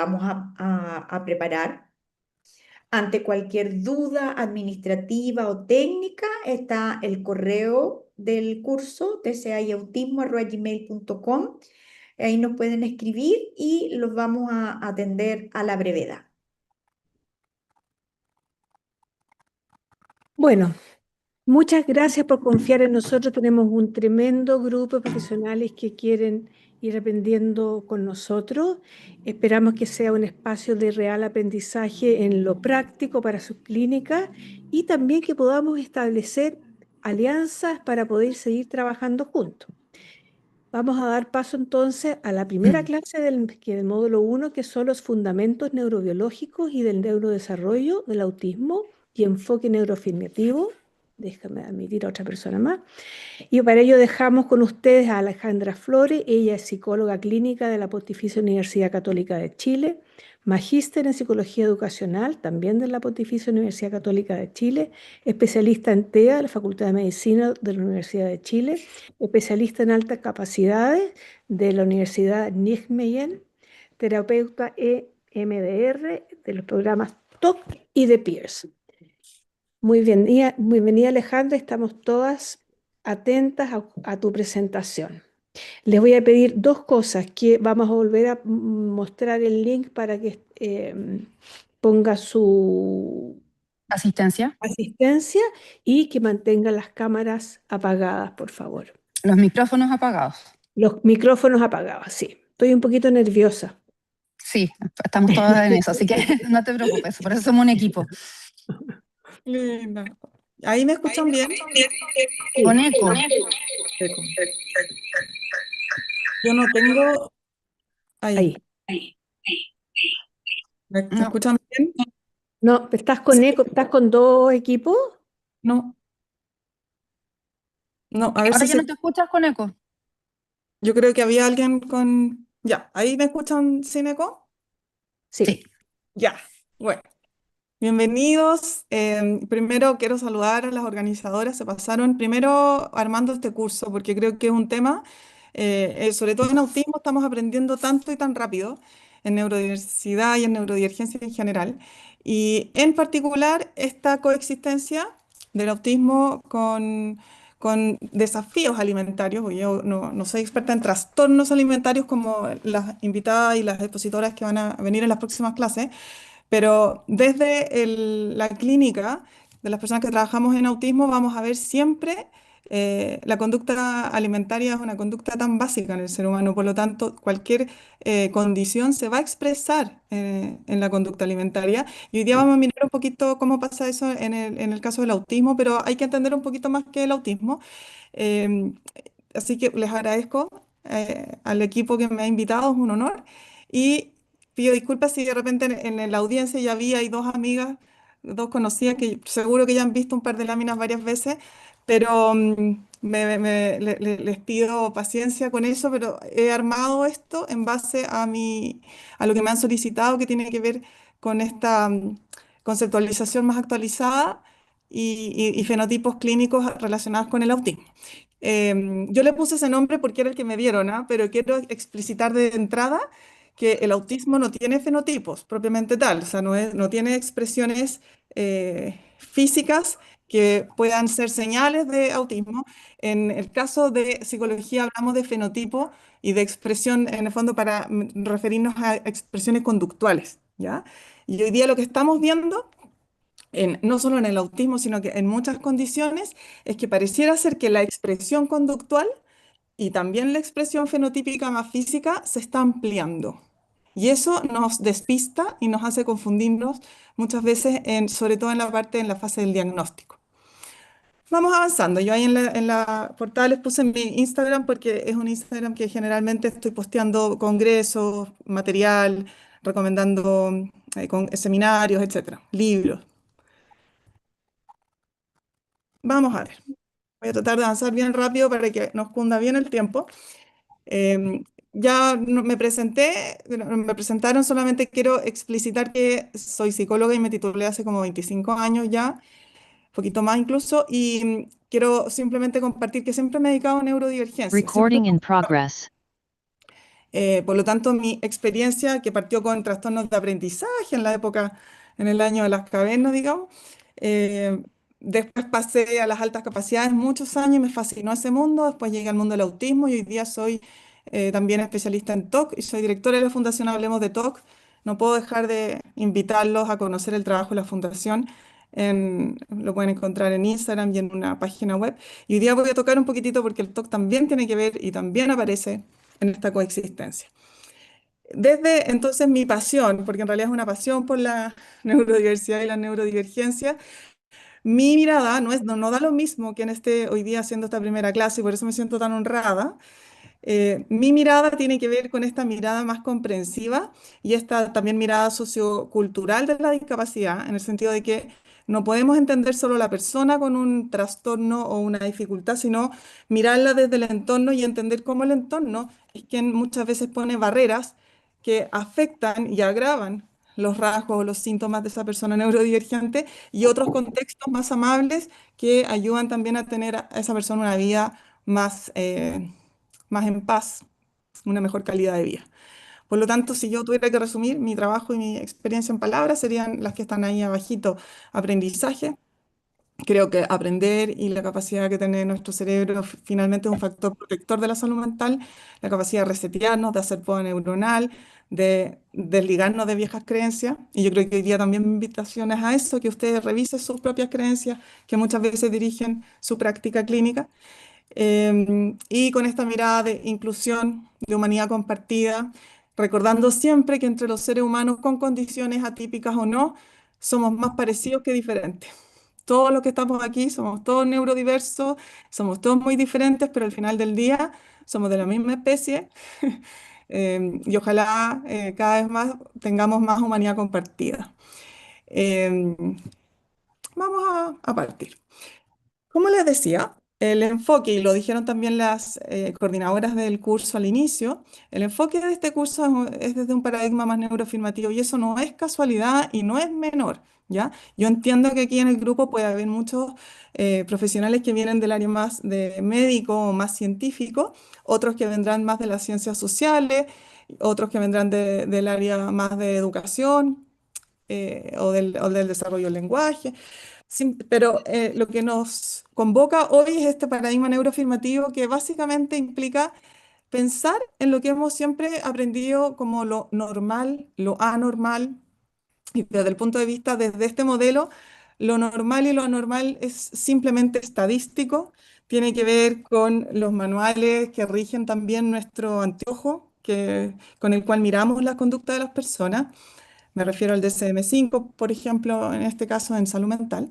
vamos a preparar. Ante cualquier duda administrativa o técnica, está el correo del curso, tcayautismo@gmail.com. Ahí nos pueden escribir y los vamos a atender a la brevedad. Bueno, muchas gracias por confiar en nosotros. Tenemos un tremendo grupo de profesionales que quieren ir aprendiendo con nosotros. Esperamos que sea un espacio de real aprendizaje en lo práctico para sus clínicas y también que podamos establecer alianzas para poder seguir trabajando juntos. Vamos a dar paso entonces a la primera clase del módulo 1, que son los fundamentos neurobiológicos y del neurodesarrollo del autismo y enfoque neuroafirmativo. Déjame admitir a otra persona más. Y para ello dejamos con ustedes a Alejandra Flores. Ella es psicóloga clínica de la Pontificia Universidad Católica de Chile, magíster en psicología educacional, también de la Pontificia Universidad Católica de Chile, especialista en TEA de la Facultad de Medicina de la Universidad de Chile, especialista en altas capacidades de la Universidad Nijmegen, terapeuta EMDR de los programas TOC y de Pearson. Muy bien, bienvenida Alejandra, estamos todas atentas a tu presentación. Les voy a pedir dos cosas, que vamos a volver a mostrar el link para que ponga su Asistencia. asistencia y que mantenga las cámaras apagadas, por favor. Los micrófonos apagados. Los micrófonos apagados, sí. Estoy un poquito nerviosa. Sí, estamos todas en eso, así que no te preocupes, por eso somos un equipo. Linda. ¿Ahí me escuchan bien? Con eco. Eco. Yo no tengo... Ahí. ¿Me No. escuchan bien? No, ¿estás con eco? ¿Estás con dos equipos? No. No, a ver Ahora si ya no te escuchas con eco. Yo creo que había alguien con... Ya, ¿ahí me escuchan sin eco? Sí. Ya, bueno. Bienvenidos. Primero quiero saludar a las organizadoras. Se pasaron primero armando este curso porque creo que es un tema, sobre todo en autismo, estamos aprendiendo tanto y tan rápido en neurodiversidad y en neurodivergencia en general. Y en particular esta coexistencia del autismo con desafíos alimentarios, porque yo no soy experta en trastornos alimentarios como las invitadas y las expositoras que van a venir en las próximas clases, pero desde la clínica de las personas que trabajamos en autismo vamos a ver siempre la conducta alimentaria es una conducta tan básica en el ser humano, por lo tanto cualquier condición se va a expresar en la conducta alimentaria. Y hoy día vamos a mirar un poquito cómo pasa eso en el caso del autismo, pero hay que entender un poquito más que el autismo. Eh, Así que les agradezco al equipo que me ha invitado, es un honor. Y pido disculpas si de repente en la audiencia ya había hay dos amigas, dos conocidas que seguro que ya han visto un par de láminas varias veces, pero les pido paciencia con eso, pero he armado esto en base a lo que me han solicitado, que tiene que ver con esta conceptualización más actualizada y fenotipos clínicos relacionados con el autismo. Yo le puse ese nombre porque era el que me dieron, ¿ah? Pero quiero explicitar de entrada que el autismo no tiene fenotipos propiamente tal, o sea, no tiene expresiones físicas que puedan ser señales de autismo. En el caso de psicología hablamos de fenotipo y de expresión, en el fondo, para referirnos a expresiones conductuales, ¿ya? Y hoy día lo que estamos viendo no solo en el autismo, sino que en muchas condiciones, es que pareciera ser que la expresión conductual y también la expresión fenotípica más física se está ampliando. Y eso nos despista y nos hace confundirnos muchas veces, sobre todo en la fase del diagnóstico. Vamos avanzando. Yo ahí en la portada les puse mi Instagram porque es un Instagram que generalmente estoy posteando congresos, material, recomendando seminarios, etcétera, libros. Vamos a ver. Voy a tratar de avanzar bien rápido para que nos cunda bien el tiempo. Ya me presenté, me presentaron, solamente quiero explicitar que soy psicóloga y me titulé hace como 25 años ya, un poquito más incluso, y quiero simplemente compartir que siempre me he dedicado a neurodivergencia. Recording in progress. Por lo tanto, mi experiencia, que partió con trastornos de aprendizaje en la época, en el año de las cavernas, digamos, eh, después pasé a las altas capacidades muchos años y me fascinó ese mundo. Después llegué al mundo del autismo y hoy día soy también especialista en TOC y soy directora de la Fundación Hablemos de TOC. No puedo dejar de invitarlos a conocer el trabajo de la Fundación. Lo pueden encontrar en Instagram y en una página web. Y hoy día voy a tocar un poquitito porque el TOC también tiene que ver y también aparece en esta coexistencia. Desde entonces mi pasión, porque en realidad es una pasión por la neurodiversidad y la neurodivergencia, mi mirada no da lo mismo que en hoy día haciendo esta primera clase y por eso me siento tan honrada. Mi mirada tiene que ver con esta mirada más comprensiva y esta también mirada sociocultural de la discapacidad, en el sentido de que no podemos entender solo la persona con un trastorno o una dificultad, sino mirarla desde el entorno y entender cómo el entorno es quien muchas veces pone barreras que afectan y agravan los rasgos o los síntomas de esa persona neurodivergente y otros contextos más amables que ayudan también a tener a esa persona una vida más en paz, una mejor calidad de vida. Por lo tanto, si yo tuviera que resumir mi trabajo y mi experiencia en palabras, serían las que están ahí abajito. Aprendizaje. Creo que aprender y la capacidad que tiene nuestro cerebro finalmente es un factor protector de la salud mental, la capacidad de resetearnos, de hacer poda neuronal, de desligarnos de viejas creencias. Y yo creo que hoy día también mi invitación es a eso, que ustedes revisen sus propias creencias, que muchas veces dirigen su práctica clínica. Y con esta mirada de inclusión, de humanidad compartida, recordando siempre que entre los seres humanos con condiciones atípicas o no, somos más parecidos que diferentes. Todos los que estamos aquí somos todos neurodiversos, somos todos muy diferentes, pero al final del día somos de la misma especie. Y ojalá cada vez más tengamos más humanidad compartida. Em, Vamos a partir. Como les decía, el enfoque, y lo dijeron también las coordinadoras del curso al inicio, el enfoque de este curso es desde un paradigma más neuroafirmativo y eso no es casualidad y no es menor, ¿ya? Yo entiendo que aquí en el grupo puede haber muchos profesionales que vienen del área más de médico o más científico, otros que vendrán más de las ciencias sociales, otros que vendrán del área más de educación o del desarrollo del lenguaje. Pero lo que nos convoca hoy es este paradigma neuroafirmativo que básicamente implica pensar en lo que hemos siempre aprendido como lo normal, lo anormal, y desde el punto de vista, desde este modelo, lo normal y lo anormal es simplemente estadístico, tiene que ver con los manuales que rigen también nuestro anteojo, con el cual miramos la conducta de las personas. Me refiero al DSM-5, por ejemplo, en este caso en salud mental.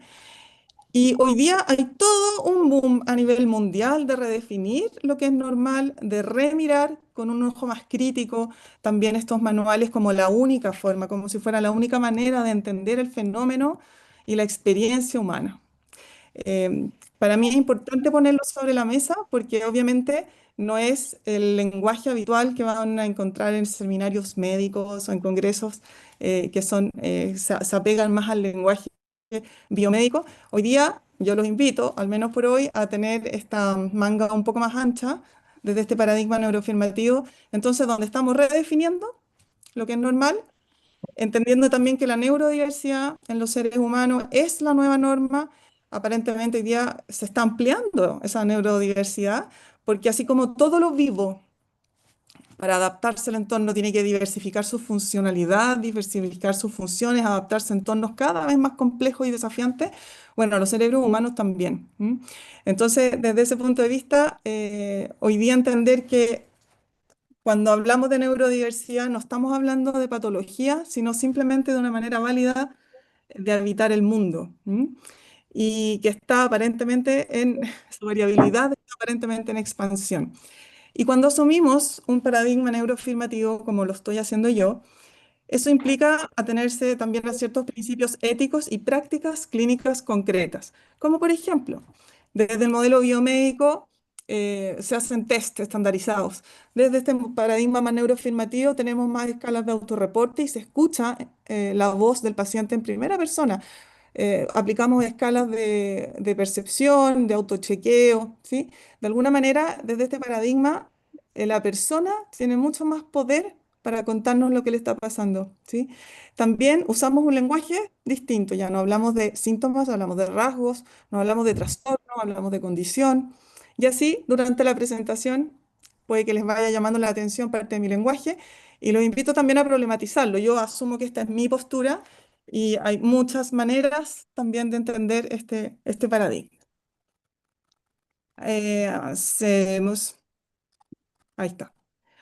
Y hoy día hay todo un boom a nivel mundial de redefinir lo que es normal, de remirar con un ojo más crítico también estos manuales como la única forma, como si fuera la única manera de entender el fenómeno y la experiencia humana. Para mí es importante ponerlo sobre la mesa porque obviamente no es el lenguaje habitual que van a encontrar en seminarios médicos o en congresos se apegan más al lenguaje biomédico. Hoy día yo los invito, al menos por hoy, a tener esta manga un poco más ancha desde este paradigma neuroafirmativo, entonces donde estamos redefiniendo lo que es normal, entendiendo también que la neurodiversidad en los seres humanos es la nueva norma. Aparentemente hoy día se está ampliando esa neurodiversidad, porque así como todo lo vivo para adaptarse al entorno tiene que diversificar su funcionalidad, diversificar sus funciones, adaptarse a entornos cada vez más complejos y desafiantes. Bueno, los cerebros humanos también. ¿M? Entonces, desde ese punto de vista, hoy día entender que cuando hablamos de neurodiversidad no estamos hablando de patología, sino simplemente de una manera válida de habitar el mundo. ¿M? Y que está aparentemente su variabilidad está aparentemente en expansión. Y cuando asumimos un paradigma neuroafirmativo, como lo estoy haciendo yo, eso implica atenerse también a ciertos principios éticos y prácticas clínicas concretas, como por ejemplo, desde el modelo biomédico se hacen test estandarizados. Desde este paradigma más neuroafirmativo tenemos más escalas de autorreporte y se escucha la voz del paciente en primera persona. Aplicamos escalas de percepción, de autochequeo, ¿sí? De alguna manera, desde este paradigma la persona tiene mucho más poder para contarnos lo que le está pasando, ¿sí? También usamos un lenguaje distinto, ya no hablamos de síntomas, hablamos de rasgos, no hablamos de trastorno, hablamos de condición. Y así, durante la presentación, puede que les vaya llamando la atención parte de mi lenguaje y los invito también a problematizarlo. Yo asumo que esta es mi postura y hay muchas maneras también de entender este paradigma. Hacemos, ahí está.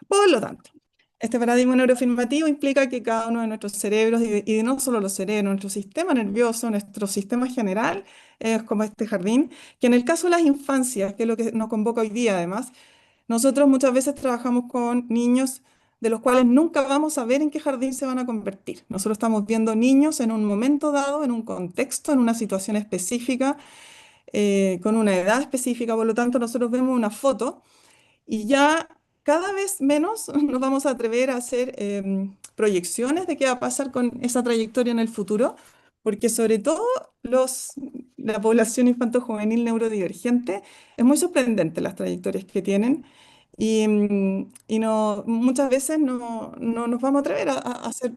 Por lo tanto, este paradigma neuroafirmativo implica que cada uno de nuestros cerebros, y no solo los cerebros, nuestro sistema nervioso, nuestro sistema general, es como este jardín, que en el caso de las infancias, que es lo que nos convoca hoy día además, nosotros muchas veces trabajamos con niños de los cuales nunca vamos a ver en qué jardín se van a convertir. Nosotros estamos viendo niños en un momento dado, en un contexto, en una situación específica, con una edad específica, por lo tanto nosotros vemos una foto y ya cada vez menos nos vamos a atrever a hacer proyecciones de qué va a pasar con esa trayectoria en el futuro, porque sobre todo la población infanto-juvenil neurodivergente es muy sorprendente las trayectorias que tienen y no, muchas veces no nos vamos a atrever a hacer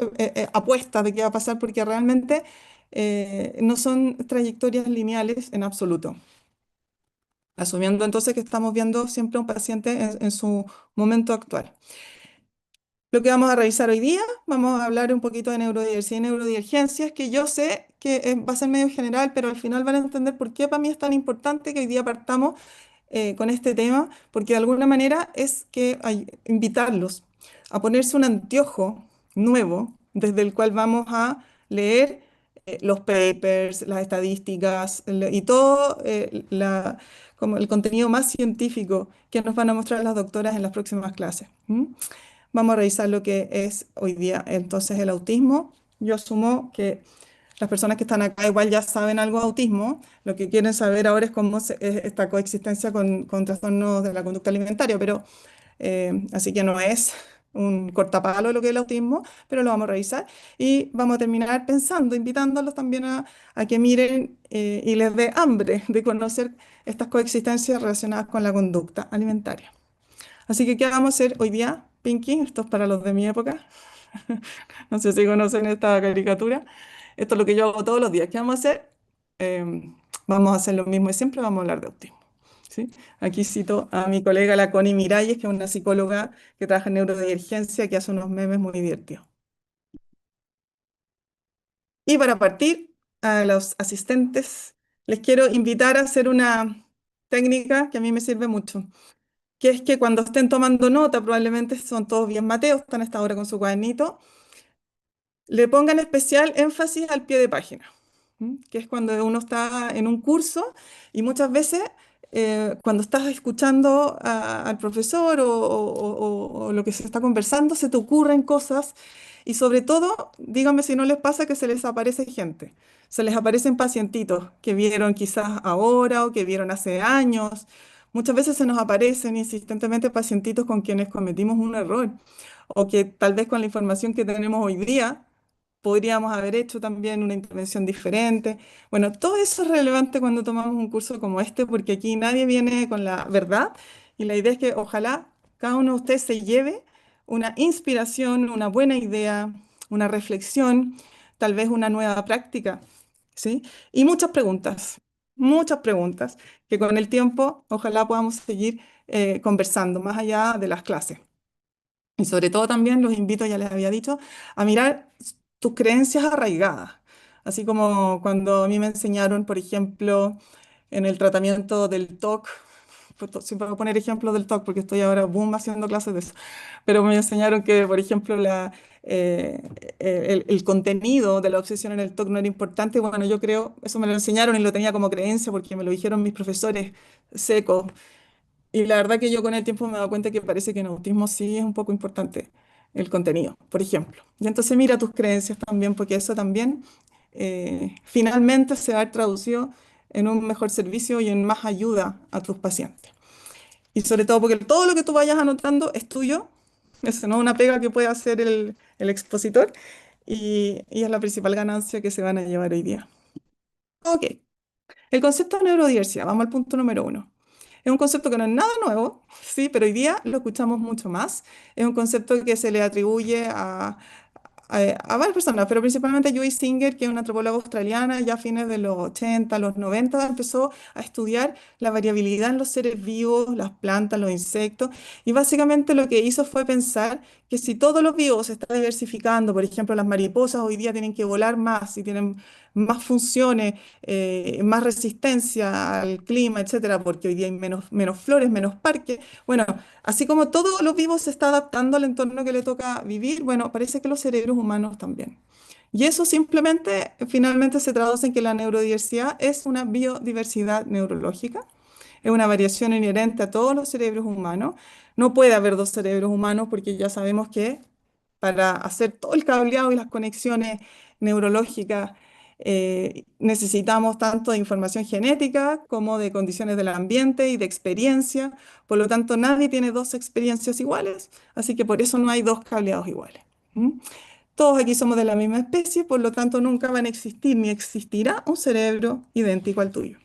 apuestas de qué va a pasar porque realmente no son trayectorias lineales en absoluto. Asumiendo entonces que estamos viendo siempre a un paciente en su momento actual. Lo que vamos a revisar hoy día, vamos a hablar un poquito de neurodiversidad y neurodivergencias, que yo sé que va a ser medio general, pero al final van a entender por qué para mí es tan importante que hoy día partamos con este tema, porque de alguna manera es que invitarlos a ponerse un anteojo nuevo desde el cual vamos a leer los papers, las estadísticas y todo como el contenido más científico que nos van a mostrar las doctoras en las próximas clases. Vamos a revisar lo que es hoy día entonces el autismo. Yo asumo que las personas que están acá igual ya saben algo de autismo. Lo que quieren saber ahora es cómo es esta coexistencia con trastornos de la conducta alimentaria, pero así que no es un cortapalo lo que es el autismo, pero lo vamos a revisar y vamos a terminar pensando, invitándolos también a que miren y les dé hambre de conocer estas coexistencias relacionadas con la conducta alimentaria. Así que, ¿qué vamos a hacer hoy día, Pinky? Esto es para los de mi época. No sé si conocen esta caricatura. Esto es lo que yo hago todos los días. ¿Qué vamos a hacer? Vamos a hacer lo mismo de siempre, vamos a hablar de autismo. ¿Sí? Aquí cito a mi colega, la Connie Miralles, que es una psicóloga que trabaja en neurodivergencia, que hace unos memes muy divertidos. Y para partir, a los asistentes, les quiero invitar a hacer una técnica que a mí me sirve mucho, que es que cuando estén tomando nota, probablemente son todos bien mateos, están a esta hora con su cuadernito, le pongan especial énfasis al pie de página, que es cuando uno está en un curso y muchas veces cuando estás escuchando al profesor o lo que se está conversando, se te ocurren cosas y sobre todo, díganme si no les pasa que se les aparece gente, se les aparecen pacientitos que vieron quizás ahora o que vieron hace años. Muchas veces se nos aparecen insistentemente pacientitos con quienes cometimos un error o que tal vez con la información que tenemos hoy día podríamos haber hecho también una intervención diferente. Bueno, todo eso es relevante cuando tomamos un curso como este, porque aquí nadie viene con la verdad y la idea es que ojalá cada uno de ustedes se lleve una inspiración, una buena idea, una reflexión, tal vez una nueva práctica, ¿sí? Y muchas preguntas que con el tiempo ojalá podamos seguir conversando más allá de las clases. Y sobre todo también los invito, ya les había dicho, a mirar tus creencias arraigadas. Así como cuando a mí me enseñaron, por ejemplo, en el tratamiento del TOC, siempre voy a poner ejemplos del TOC porque estoy ahora boom haciendo clases de eso, pero me enseñaron que, por ejemplo, eh, el contenido de la obsesión en el TOC no era importante. Bueno, yo creo, eso me lo enseñaron y lo tenía como creencia porque me lo dijeron mis profesores secos y la verdad que yo con el tiempo me he dado cuenta que parece que en autismo sí es un poco importante el contenido, por ejemplo. Y entonces mira tus creencias también, porque eso también finalmente se va a ver traducido en un mejor servicio y en más ayuda a tus pacientes. Y sobre todo porque todo lo que tú vayas anotando es tuyo, eso no es una pega que puede hacer el expositor y es la principal ganancia que se van a llevar hoy día. Ok, el concepto de neurodiversidad, vamos al punto número 1. Es un concepto que no es nada nuevo, sí, pero hoy día lo escuchamos mucho más. Es un concepto que se le atribuye a varias personas, pero principalmente a Joyce Singer, que es una antropóloga australiana, ya a fines de los 80, los 90, empezó a estudiar la variabilidad en los seres vivos, las plantas, los insectos, y básicamente lo que hizo fue pensar que si todos los vivos se está diversificando, por ejemplo, las mariposas hoy día tienen que volar más y tienen más funciones, más resistencia al clima, etcétera, porque hoy día hay menos flores, menos parques. Bueno, así como todo lo vivo se está adaptando al entorno que le toca vivir, bueno, parece que los cerebros humanos también. Y eso simplemente, finalmente se traduce en que la neurodiversidad es una biodiversidad neurológica, es una variación inherente a todos los cerebros humanos. No puede haber dos cerebros humanos porque ya sabemos que para hacer todo el cableado y las conexiones neurológicas necesitamos tanto de información genética como de condiciones del ambiente y de experiencia. Por lo tanto, nadie tiene dos experiencias iguales, así que por eso no hay dos cableados iguales. ¿Mm? Todos aquí somos de la misma especie, por lo tanto nunca van a existir ni existirá un cerebro idéntico al tuyo.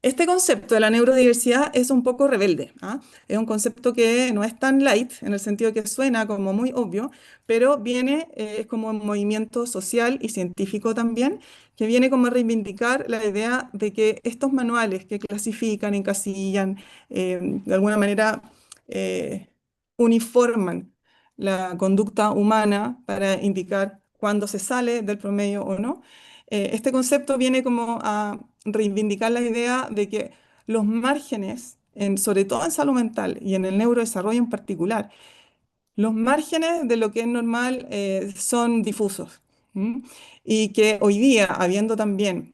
Este concepto de la neurodiversidad es un poco rebelde, ¿ah? Es un concepto que no es tan light, en el sentido que suena como muy obvio, pero viene, es como un movimiento social y científico también, que viene como a reivindicar la idea de que estos manuales que clasifican, encasillan, de alguna manera eh, uniforman la conducta humana para indicar cuándo se sale del promedio o no. Este concepto viene como a reivindicar la idea de que los márgenes, sobre todo en salud mental y en el neurodesarrollo en particular, los márgenes de lo que es normal son difusos. ¿M? Y que hoy día, habiendo también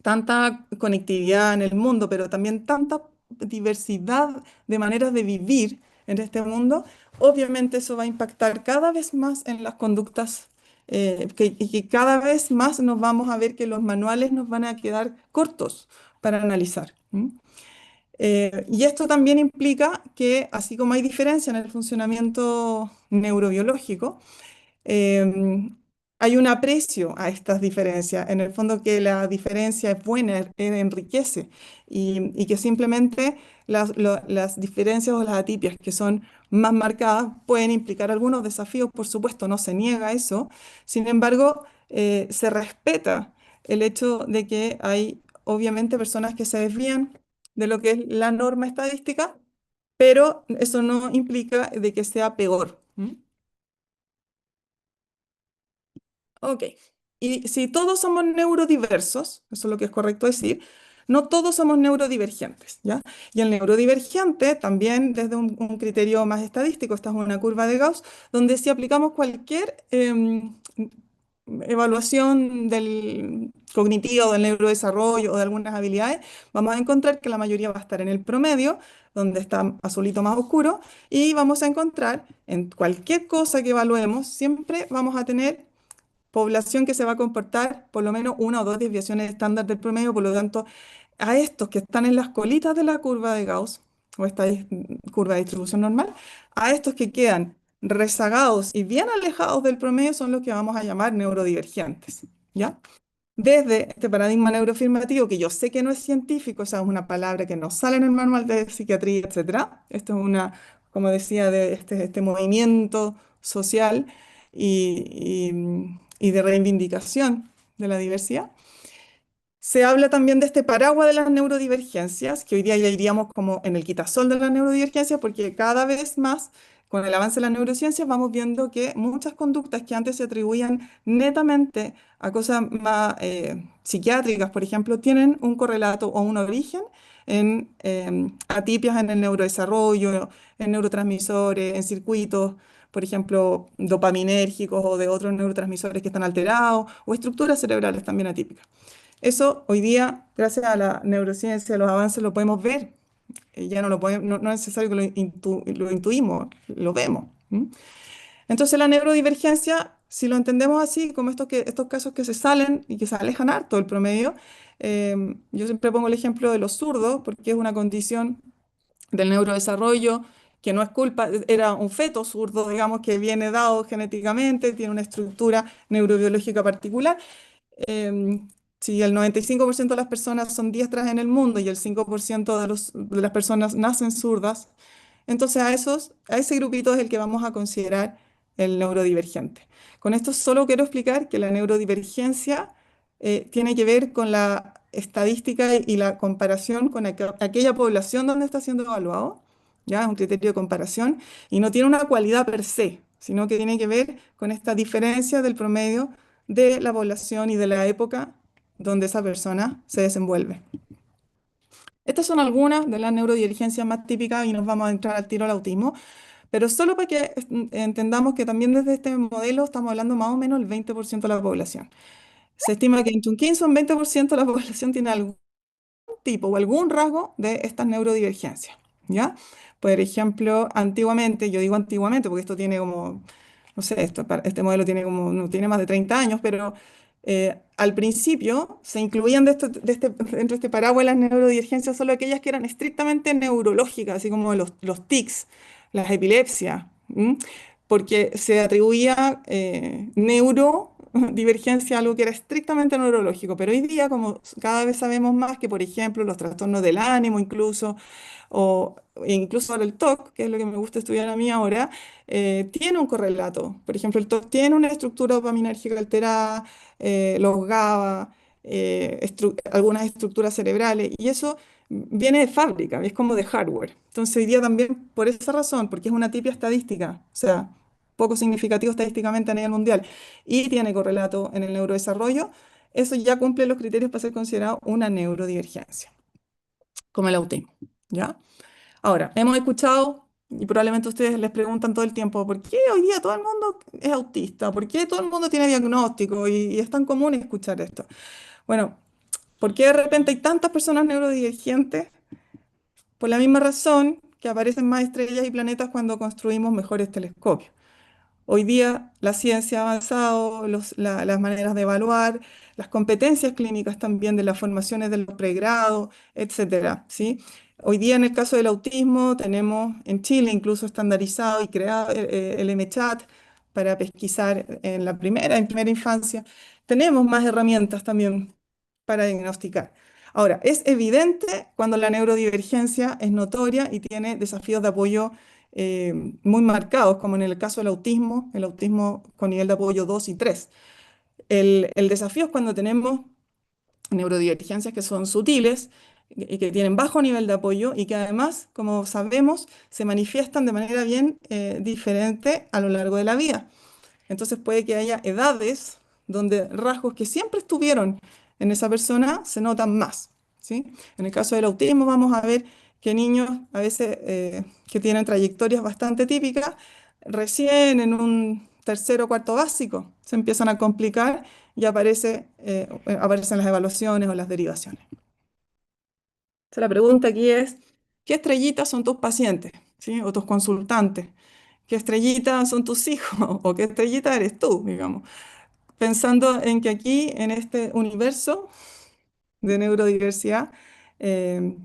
tanta conectividad en el mundo, pero también tanta diversidad de maneras de vivir en este mundo, obviamente eso va a impactar cada vez más en las conductas y que cada vez más nos vamos a ver que los manuales nos van a quedar cortos para analizar. ¿M? Y esto también implica que, así como hay diferencia en el funcionamiento neurobiológico, em, hay un aprecio a estas diferencias, en el fondo que la diferencia es buena, enriquece, y que simplemente las diferencias o las atipias que son más marcadas pueden implicar algunos desafíos, por supuesto, no se niega eso, sin embargo, se respeta el hecho de que hay obviamente personas que se desvían de lo que es la norma estadística, pero eso no implica de que sea peor. ¿M? Ok. Y si todos somos neurodiversos, eso es lo que es correcto decir, no todos somos neurodivergentes, ¿ya? Y el neurodivergente también desde un criterio más estadístico, esta es una curva de Gauss, donde si aplicamos cualquier evaluación del cognitivo, del neurodesarrollo o de algunas habilidades, vamos a encontrar que la mayoría va a estar en el promedio, donde está azulito más oscuro, y vamos a encontrar en cualquier cosa que evaluemos, siempre vamos a tener población que se va a comportar por lo menos una o dos desviaciones estándar del promedio, por lo tanto, a estos que están en las colitas de la curva de Gauss, o esta curva de distribución normal, a estos que quedan rezagados y bien alejados del promedio son los que vamos a llamar neurodivergentes, ¿ya? Desde este paradigma neuroafirmativo, que yo sé que no es científico, esa es una palabra que no sale en el manual de psiquiatría, etcétera. Esto es una, como decía, de este movimiento social y de reivindicación de la diversidad. Se habla también de este paraguas de las neurodivergencias, que hoy día ya iríamos como en el quitasol de las neurodivergencias, porque cada vez más, con el avance de las neurociencias, vamos viendo que muchas conductas que antes se atribuían netamente a cosas más psiquiátricas, por ejemplo, tienen un correlato o un origen en atipias en el neurodesarrollo, en neurotransmisores, en circuitos, por ejemplo, dopaminérgicos o de otros neurotransmisores que están alterados, o estructuras cerebrales también atípicas. Eso hoy día, gracias a la neurociencia, a los avances, lo podemos ver. Ya no, no es necesario que lo intuimos, lo vemos. ¿M? Entonces la neurodivergencia, si lo entendemos así, como estos casos que se salen y que se alejan harto del promedio, yo siempre pongo el ejemplo de los zurdos, porque es una condición del neurodesarrollo que no es culpa, era un feto zurdo, digamos, que viene dado genéticamente, tiene una estructura neurobiológica particular. em, Si el 95% de las personas son diestras en el mundo y el 5% de las personas nacen zurdas, entonces a ese grupito es el que vamos a considerar el neurodivergente. Con esto solo quiero explicar que la neurodivergencia tiene que ver con la estadística y la comparación con aquella población donde está siendo evaluado, ¿ya? Es un criterio de comparación y no tiene una cualidad per se, sino que tiene que ver con esta diferencia del promedio de la población y de la época donde esa persona se desenvuelve. Estas son algunas de las neurodivergencias más típicas y nos vamos a entrar al tiro al autismo, pero solo para que entendamos que también desde este modelo estamos hablando más o menos del 20% de la población. Se estima que entre un 15 o un 20% de la población tiene algún tipo o algún rasgo de estas neurodivergencias, ¿ya? Por ejemplo, antiguamente, yo digo antiguamente porque esto tiene como, no sé, este modelo tiene como, no tiene más de 30 años, pero al principio se incluían dentro de este paraguas de las neurodivergencias solo aquellas que eran estrictamente neurológicas, así como los tics, las epilepsias, ¿m? Porque se atribuía neurodivergencia a algo que era estrictamente neurológico. Pero hoy día, como cada vez sabemos más que, por ejemplo, los trastornos del ánimo incluso, e incluso el TOC, que es lo que me gusta estudiar a mí ahora, tiene un correlato. Por ejemplo, el TOC tiene una estructura dopaminérgica alterada, los GABA, algunas estructuras cerebrales, y eso viene de fábrica, es como de hardware. Entonces, hoy día también, por esa razón, porque es una tipia estadística, o sea, poco significativo estadísticamente a nivel mundial, y tiene correlato en el neurodesarrollo, eso ya cumple los criterios para ser considerado una neurodivergencia, como el autismo, ¿ya? Ahora, hemos escuchado, y probablemente ustedes les preguntan todo el tiempo, ¿por qué hoy día todo el mundo es autista? ¿Por qué todo el mundo tiene diagnóstico? Y es tan común escuchar esto. Bueno, ¿por qué de repente hay tantas personas neurodivergentes? Por la misma razón que aparecen más estrellas y planetas cuando construimos mejores telescopios. Hoy día la ciencia ha avanzado, las maneras de evaluar, las competencias clínicas también de las formaciones de los pregrados, etcétera, ¿sí? Hoy día en el caso del autismo tenemos en Chile incluso estandarizado y creado el MChat para pesquisar en primera infancia. Tenemos más herramientas también para diagnosticar. Ahora, es evidente cuando la neurodivergencia es notoria y tiene desafíos de apoyo muy marcados, como en el caso del autismo, el autismo con nivel de apoyo 2 y 3. El desafío es cuando tenemos neurodivergencias que son sutiles y que tienen bajo nivel de apoyo y que además, como sabemos, se manifiestan de manera bien diferente a lo largo de la vida. Entonces puede que haya edades donde rasgos que siempre estuvieron en esa persona se notan más, ¿sí? En el caso del autismo vamos a ver que niños a veces que tienen trayectorias bastante típicas, recién en un tercero o cuarto básico se empiezan a complicar y aparecen las evaluaciones o las derivaciones. Entonces, la pregunta aquí es, ¿qué estrellitas son tus pacientes, ¿sí? O tus consultantes? ¿Qué estrellitas son tus hijos? ¿O qué estrellita eres tú, digamos? Pensando en que aquí, en este universo de neurodiversidad, eh,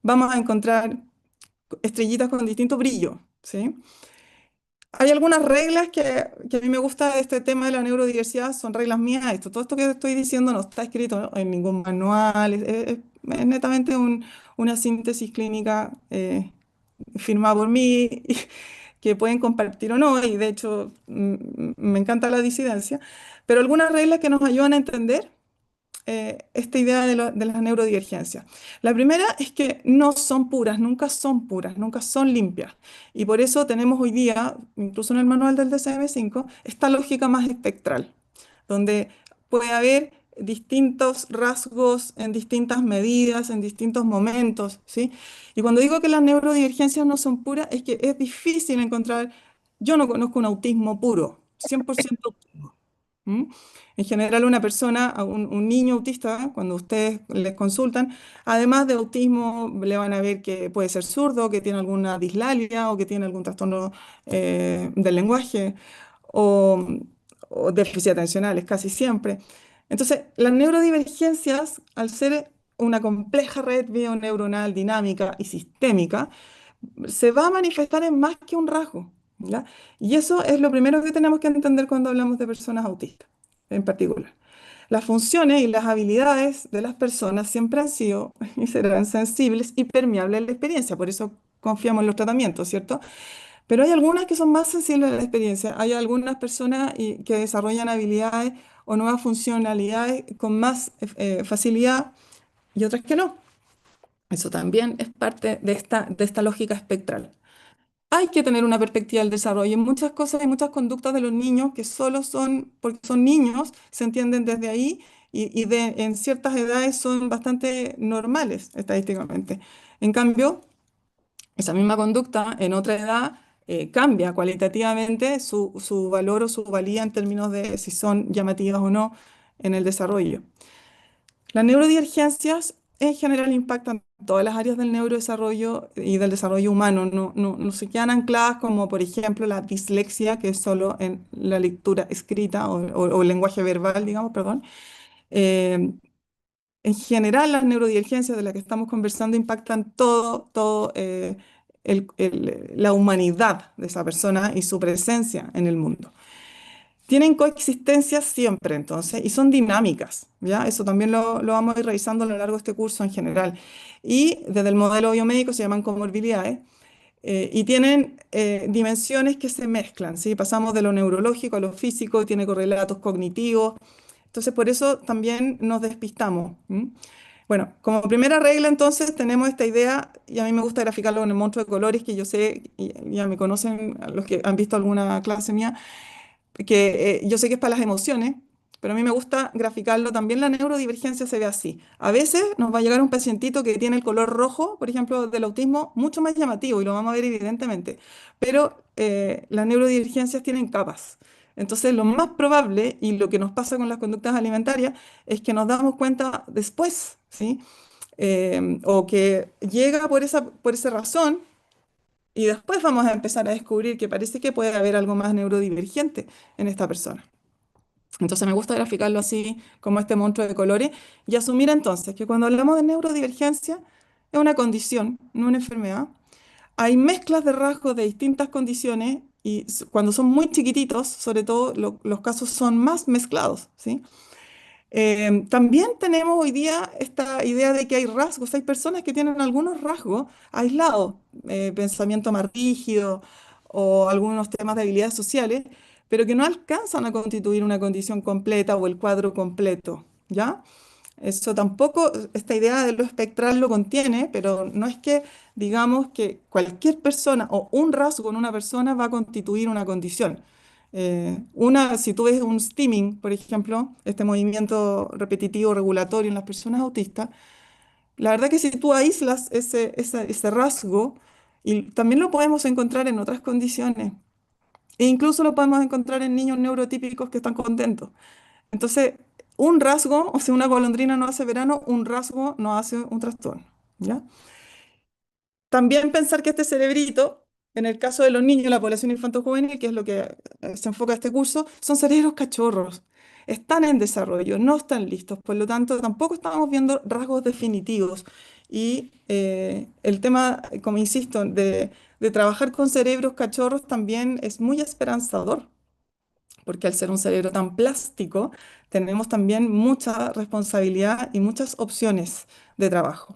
vamos a encontrar estrellitas con distinto brillo, ¿sí? Hay algunas reglas que a mí me gusta de este tema de la neurodiversidad, son reglas mías. Todo esto que estoy diciendo no está escrito en ningún manual, es netamente una síntesis clínica firmada por mí, que pueden compartir o no, y de hecho me encanta la disidencia, pero algunas reglas que nos ayudan a entender esta idea de las neurodivergencias. La primera es que no son puras, nunca son limpias. Y por eso tenemos hoy día, incluso en el manual del DSM-5, esta lógica más espectral, donde puede haber distintos rasgos en distintas medidas, en distintos momentos, ¿sí? Y cuando digo que las neurodivergencias no son puras, es que es difícil encontrar, yo no conozco un autismo puro, 100% ¿Mm? En general, una persona, un niño autista, cuando ustedes les consultan, además de autismo, le van a ver que puede ser zurdo, que tiene alguna dislalia o que tiene algún trastorno del lenguaje o, o déficit atencionales, casi siempre. Entonces, las neurodivergencias, al ser una compleja red bioneuronal dinámica y sistémica, se va a manifestar en más que un rasgo, ¿ya? Y eso es lo primero que tenemos que entender cuando hablamos de personas autistas en particular. Las funciones y las habilidades de las personas siempre han sido y serán sensibles y permeables a la experiencia, por eso confiamos en los tratamientos, ¿cierto? Pero hay algunas que son más sensibles a la experiencia. Hay algunas personas que desarrollan habilidades o nuevas funcionalidades con más facilidad y otras que no. Eso también es parte de esta lógica espectral. Hay que tener una perspectiva del desarrollo. En muchas cosas y muchas conductas de los niños que solo son, porque son niños, se entienden desde ahí en ciertas edades son bastante normales estadísticamente. En cambio, esa misma conducta en otra edad cambia cualitativamente su valor o su valía en términos de si son llamativas o no en el desarrollo. Las neurodivergencias en general impactan todas las áreas del neurodesarrollo y del desarrollo humano. No se quedan ancladas como, por ejemplo, la dislexia, que es solo en la lectura escrita o el lenguaje verbal, digamos, perdón. Eh, en general, las neurodivergencias de las que estamos conversando impactan la humanidad de esa persona y su presencia en el mundo. Tienen coexistencia siempre, entonces, y son dinámicas, ¿ya? Eso también lo vamos a ir revisando a lo largo de este curso en general. Y desde el modelo biomédico se llaman comorbilidades, y tienen dimensiones que se mezclan, ¿sí? Pasamos de lo neurológico a lo físico, tiene correlatos cognitivos, entonces por eso también nos despistamos. Bueno, como primera regla entonces tenemos esta idea, y a mí me gusta graficarlo con el monstruo de colores, que yo sé, y ya me conocen los que han visto alguna clase mía, que yo sé que es para las emociones, pero a mí me gusta graficarlo. También la neurodivergencia se ve así. A veces nos va a llegar un pacientito que tiene el color rojo, por ejemplo, del autismo, mucho más llamativo, y lo vamos a ver evidentemente, pero las neurodivergencias tienen capas. Entonces, lo más probable, y lo que nos pasa con las conductas alimentarias, es que nos damos cuenta después, ¿sí? O que llega por esa razón, y después vamos a empezar a descubrir que parece que puede haber algo más neurodivergente en esta persona. Entonces me gusta graficarlo así, como este monstruo de colores, y asumir entonces que cuando hablamos de neurodivergencia es una condición, no una enfermedad. Hay mezclas de rasgos de distintas condiciones y cuando son muy chiquititos, sobre todo los casos son más mezclados, ¿sí? También tenemos hoy día esta idea de que hay rasgos, hay personas que tienen algunos rasgos aislados, pensamiento más rígido o algunos temas de habilidades sociales, pero que no alcanzan a constituir una condición completa o el cuadro completo, ¿ya? Eso tampoco, esta idea de lo espectral lo contiene, pero no es que digamos que cualquier persona o un rasgo en una persona va a constituir una condición. Si tú ves un stimming, por ejemplo, este movimiento repetitivo regulatorio en las personas autistas, la verdad que si tú aíslas ese rasgo, y también lo podemos encontrar en otras condiciones, e incluso lo podemos encontrar en niños neurotípicos que están contentos. Entonces, un rasgo, o sea, una golondrina no hace verano, un rasgo no hace un trastorno, ¿ya? También pensar que este cerebrito, en el caso de los niños, la población infanto-juvenil, que es lo que se enfoca este curso, son cerebros cachorros. Están en desarrollo, no están listos, por lo tanto, tampoco estamos viendo rasgos definitivos. Y el tema, como insisto, de trabajar con cerebros cachorros también es muy esperanzador, porque al ser un cerebro tan plástico, tenemos también mucha responsabilidad y muchas opciones de trabajo.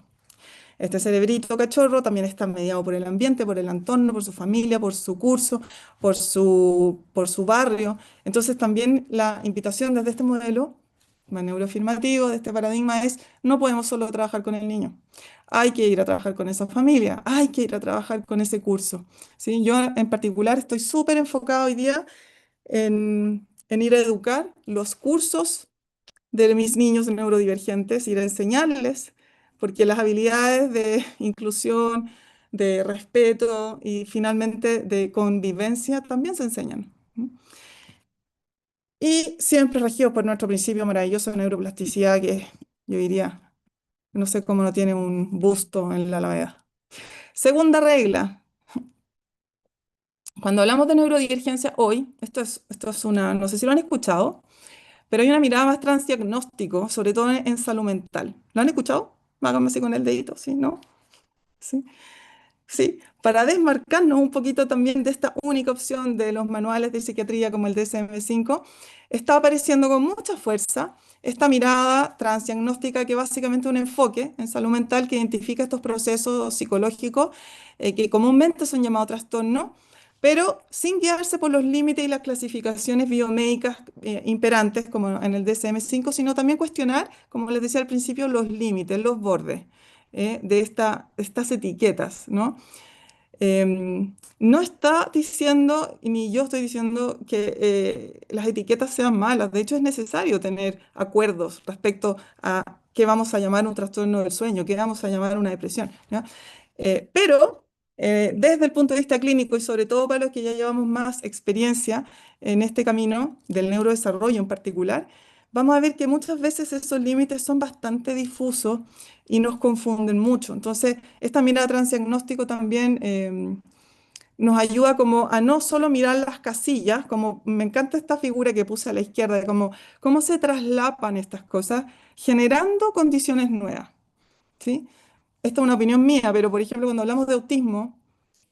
Este cerebrito cachorro también está mediado por el ambiente, por el entorno, por su familia, por su curso, por su barrio. Entonces también la invitación desde este modelo más neuroafirmativo, de este paradigma, es no podemos solo trabajar con el niño. Hay que ir a trabajar con esa familia, hay que ir a trabajar con ese curso. ¿Sí? Yo en particular estoy súper enfocado hoy día en ir a educar los cursos de mis niños neurodivergentes, ir a enseñarles, porque las habilidades de inclusión, de respeto y finalmente de convivencia también se enseñan. Y siempre regidos por nuestro principio maravilloso de neuroplasticidad, que yo diría, no sé cómo no tiene un busto en la Alameda. Segunda regla, cuando hablamos de neurodivergencia hoy, esto es una, no sé si lo han escuchado, pero hay una mirada más transdiagnóstico, sobre todo en salud mental. ¿Lo han escuchado? Háganme así con el dedito, ¿sí? ¿No? ¿Sí? ¿sí? Para desmarcarnos un poquito también de esta única opción de los manuales de psiquiatría como el DSM-5, está apareciendo con mucha fuerza esta mirada transdiagnóstica que básicamente es un enfoque en salud mental que identifica estos procesos psicológicos que comúnmente son llamados trastornos, pero sin guiarse por los límites y las clasificaciones biomédicas imperantes como en el DSM-5, sino también cuestionar, como les decía al principio, los límites, los bordes de estas etiquetas, ¿no? No está diciendo, ni yo estoy diciendo que las etiquetas sean malas. De hecho, es necesario tener acuerdos respecto a qué vamos a llamar un trastorno del sueño, qué vamos a llamar una depresión, ¿no? Pero desde el punto de vista clínico y sobre todo para los que ya llevamos más experiencia en este camino del neurodesarrollo en particular, vamos a ver que muchas veces esos límites son bastante difusos y nos confunden mucho. Entonces, esta mirada transdiagnóstico también nos ayuda como a no solo mirar las casillas, como me encanta esta figura que puse a la izquierda, de como cómo se traslapan estas cosas, generando condiciones nuevas, ¿sí? Esta es una opinión mía, pero por ejemplo, cuando hablamos de autismo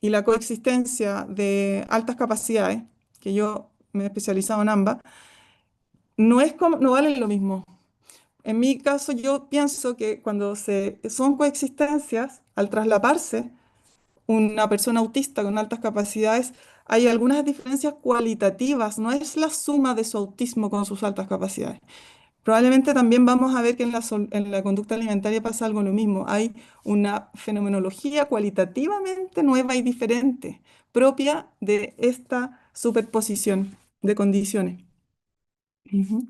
y la coexistencia de altas capacidades, que yo me he especializado en ambas, no es como, no valen lo mismo. En mi caso, yo pienso que cuando son coexistencias, al traslaparse una persona autista con altas capacidades, hay algunas diferencias cualitativas, no es la suma de su autismo con sus altas capacidades. Probablemente también vamos a ver que en la conducta alimentaria pasa algo lo mismo. Hay una fenomenología cualitativamente nueva y diferente, propia de esta superposición de condiciones. Ujú.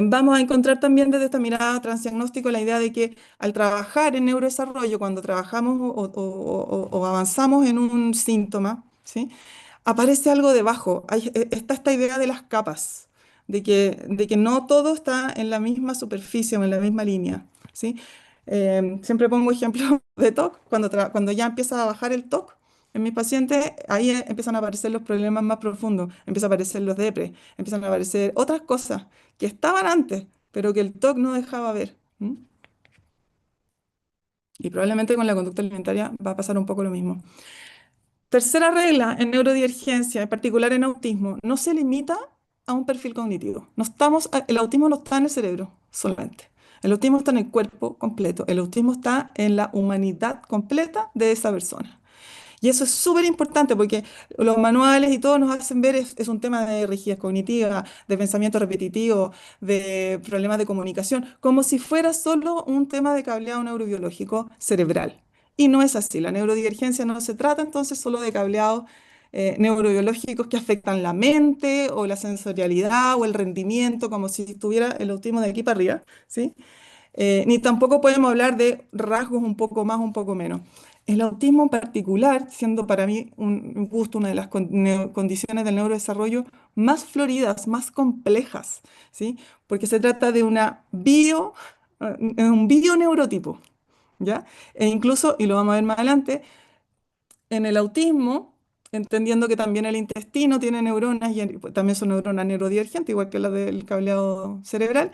Vamos a encontrar también desde esta mirada transdiagnóstico la idea de que al trabajar en neurodesarrollo, cuando trabajamos o avanzamos en un síntoma, ¿sí? Aparece algo debajo. Está esta idea de las capas, de que no todo está en la misma superficie o en la misma línea, ¿sí? Siempre pongo ejemplo de TOC, cuando ya empieza a bajar el TOC. En mis pacientes, ahí empiezan a aparecer los problemas más profundos, empiezan a aparecer los depres, empiezan a aparecer otras cosas que estaban antes, pero que el TOC no dejaba ver. ¿M? Y probablemente con la conducta alimentaria va a pasar un poco lo mismo. Tercera regla en neurodivergencia, en particular en autismo, no se limita a un perfil cognitivo. El autismo no está en el cerebro solamente. El autismo está en el cuerpo completo. El autismo está en la humanidad completa de esa persona. Y eso es súper importante porque los manuales y todo nos hacen ver es un tema de rigidez cognitiva, de pensamiento repetitivo, de problemas de comunicación, como si fuera solo un tema de cableado neurobiológico cerebral. Y no es así. La neurodivergencia no se trata entonces solo de cableados neurobiológicos que afectan la mente o la sensorialidad o el rendimiento, como si estuviera el autismo de aquí para arriba, ¿sí? Ni tampoco podemos hablar de rasgos un poco más, un poco menos. El autismo en particular, siendo para mí un gusto una de las condiciones del neurodesarrollo más floridas, más complejas, ¿sí? Porque se trata de un bioneurotipo, ¿ya? E incluso, y lo vamos a ver más adelante, en el autismo, entendiendo que también el intestino tiene neuronas y también son neuronas neurodivergentes, igual que las del cableado cerebral,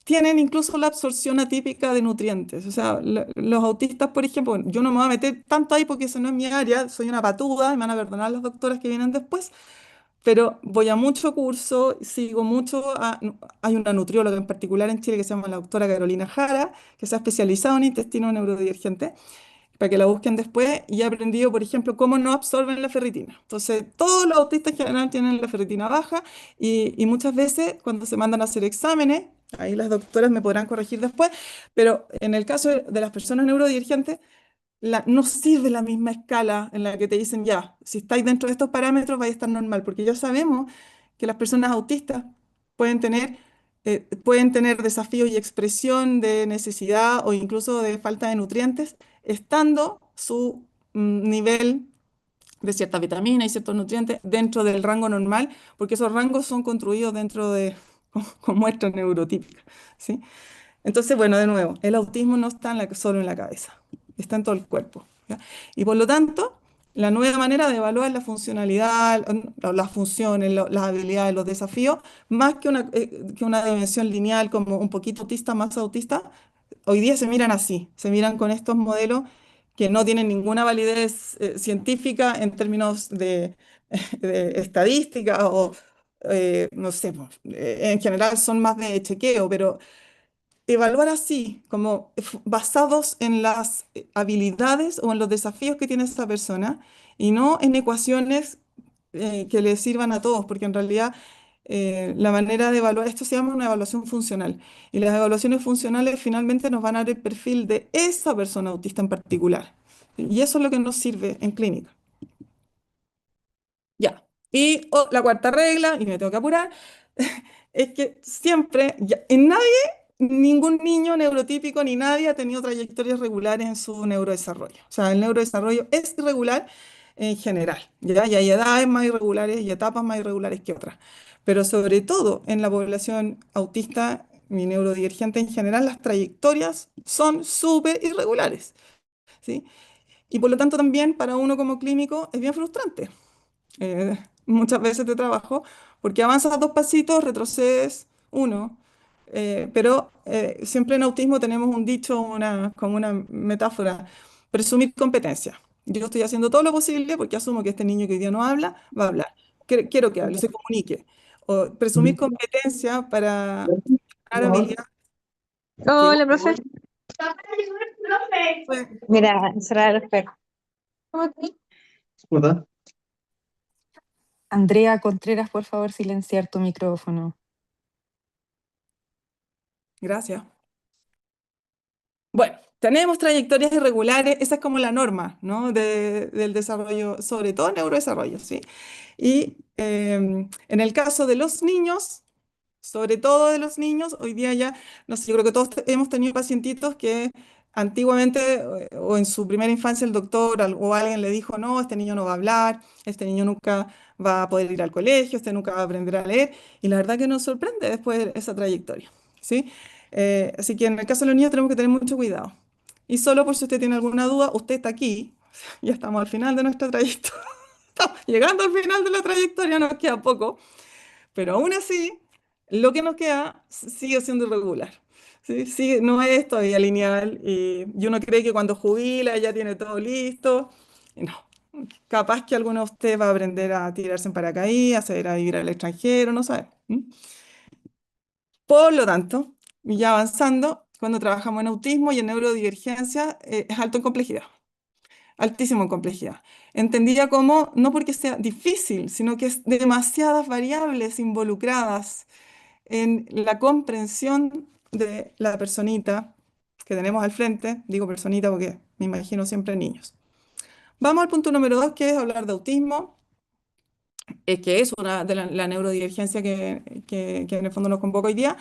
tienen incluso la absorción atípica de nutrientes. O sea, los autistas, por ejemplo, bueno, yo no me voy a meter tanto ahí porque eso no es mi área, soy una patuda y me van a perdonar las doctoras que vienen después, pero voy a mucho curso, sigo mucho hay una nutrióloga en particular en Chile que se llama la doctora Carolina Jara, que se ha especializado en intestino neurodivergente para que la busquen después, y he aprendido, por ejemplo, cómo no absorben la ferritina. Entonces, todos los autistas en general tienen la ferritina baja y muchas veces cuando se mandan a hacer exámenes, ahí las doctoras me podrán corregir después, pero en el caso de las personas neurodivergentes, no sirve la misma escala en la que te dicen, ya, si estáis dentro de estos parámetros vais a estar normal, porque ya sabemos que las personas autistas pueden tener, pueden tener desafíos y expresión de necesidad o incluso de falta de nutrientes, estando su nivel de ciertas vitaminas y ciertos nutrientes dentro del rango normal, porque esos rangos son construidos dentro de con muestras neurotípicas, ¿sí? Entonces, bueno, de nuevo, el autismo no está solo en la cabeza, está en todo el cuerpo, ¿ya? Y por lo tanto, la nueva manera de evaluar la funcionalidad, las funciones, las habilidades, los desafíos, más que una dimensión lineal como un poquito autista, más autista, hoy día se miran así, se miran con estos modelos que no tienen ninguna validez científica en términos de estadística o, no sé, pues, en general son más de chequeo, pero evaluar así, como basados en las habilidades o en los desafíos que tiene esa persona y no en ecuaciones que le sirvan a todos, porque en realidad la manera de evaluar esto se llama una evaluación funcional y las evaluaciones funcionales finalmente nos van a dar el perfil de esa persona autista en particular. Y eso es lo que nos sirve en clínica. Ya. Y la cuarta regla, y me tengo que apurar, es que siempre, en nadie, ningún niño neurotípico ni nadie ha tenido trayectorias regulares en su neurodesarrollo. O sea, el neurodesarrollo es irregular en general, ¿ya? Y hay edades más irregulares y etapas más irregulares que otras. Pero sobre todo en la población autista y neurodivergente en general, las trayectorias son súper irregulares, ¿sí? Y por lo tanto también para uno como clínico es bien frustrante muchas veces de trabajo, porque avanzas dos pasitos, retrocedes uno, pero siempre en autismo tenemos un dicho, como una metáfora, presumir competencia. Yo estoy haciendo todo lo posible porque asumo que este niño que hoy día no habla, va a hablar. Quiero que hable, se comunique. O presumir competencia para ganar habilidades que igual Hola, profe. pues, Mira, cerrar el espejo. ¿Verdad? Andrea Contreras, por favor, silenciar tu micrófono. gracias. Bueno, tenemos trayectorias irregulares, esa es como la norma, ¿no? Del desarrollo, sobre todo neurodesarrollo, ¿sí? Y en el caso de los niños, sobre todo de los niños, hoy día ya, no sé, yo creo que todos hemos tenido pacientitos que antiguamente o en su primera infancia el doctor o alguien le dijo, no, este niño no va a hablar, este niño nunca va a poder ir al colegio, este nunca va a aprender a leer, y la verdad que nos sorprende después esa trayectoria, ¿sí? Así que en el caso de los niños tenemos que tener mucho cuidado. Y solo por si usted tiene alguna duda, usted está aquí, ya estamos al final de nuestra trayectoria, estamos llegando al final de la trayectoria, nos queda poco. Pero aún así, lo que nos queda sigue siendo irregular. ¿Sí? No es todavía lineal y uno cree que cuando jubila ya tiene todo listo. Y no, capaz que alguno de ustedes va a aprender a tirarse en paracaídas, a ir a vivir al extranjero, no sabe. Por lo tanto, y ya avanzando, cuando trabajamos en autismo y en neurodivergencia, es alto en complejidad, altísimo en complejidad. Entendida como, no porque sea difícil, sino que es demasiadas variables involucradas en la comprensión de la personita que tenemos al frente, digo personita porque me imagino siempre niños. Vamos al punto número dos, que es hablar de autismo, que es una de la neurodivergencia que en el fondo nos convoca hoy día.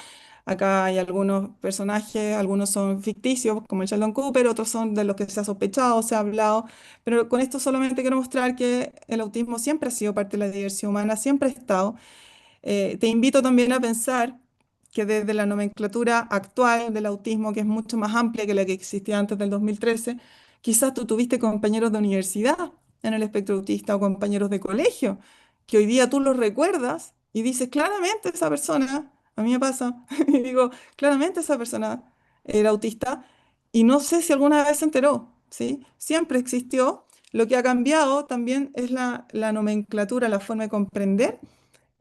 Acá hay algunos personajes, algunos son ficticios, como el Sheldon Cooper, otros son de los que se ha sospechado, se ha hablado, pero con esto solamente quiero mostrar que el autismo siempre ha sido parte de la diversidad humana, siempre ha estado. Te invito también a pensar que desde la nomenclatura actual del autismo, que es mucho más amplia que la que existía antes del 2013, quizás tú tuviste compañeros de universidad en el espectro autista o compañeros de colegio, que hoy día tú los recuerdas y dices, claramente esa persona, a mí me pasa, y digo, claramente esa persona era autista y no sé si alguna vez se enteró, ¿sí? Siempre existió. Lo que ha cambiado también es la nomenclatura, la forma de comprender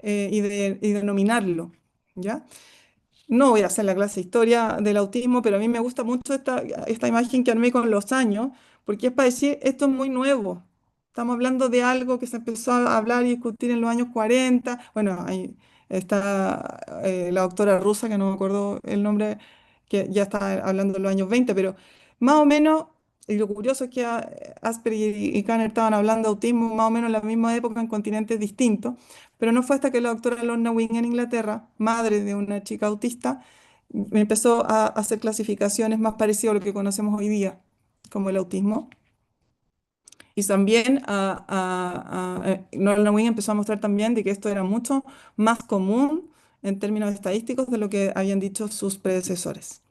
y denominarlo, ¿ya? No voy a hacer la clase de historia del autismo, pero a mí me gusta mucho esta imagen que armé con los años, porque es para decir, esto es muy nuevo. Estamos hablando de algo que se empezó a hablar y discutir en los años 40. Bueno, ahí está la doctora rusa, que no me acuerdo el nombre, que ya está hablando de los años 20, pero más o menos, y lo curioso es que Asperger y Kanner estaban hablando de autismo más o menos en la misma época en continentes distintos. Pero no fue hasta que la doctora Lorna Wing en Inglaterra, madre de una chica autista, empezó a hacer clasificaciones más parecidas a lo que conocemos hoy día como el autismo. Y también Lorna Wing empezó a mostrar también de que esto era mucho más común en términos estadísticos de lo que habían dicho sus predecesores.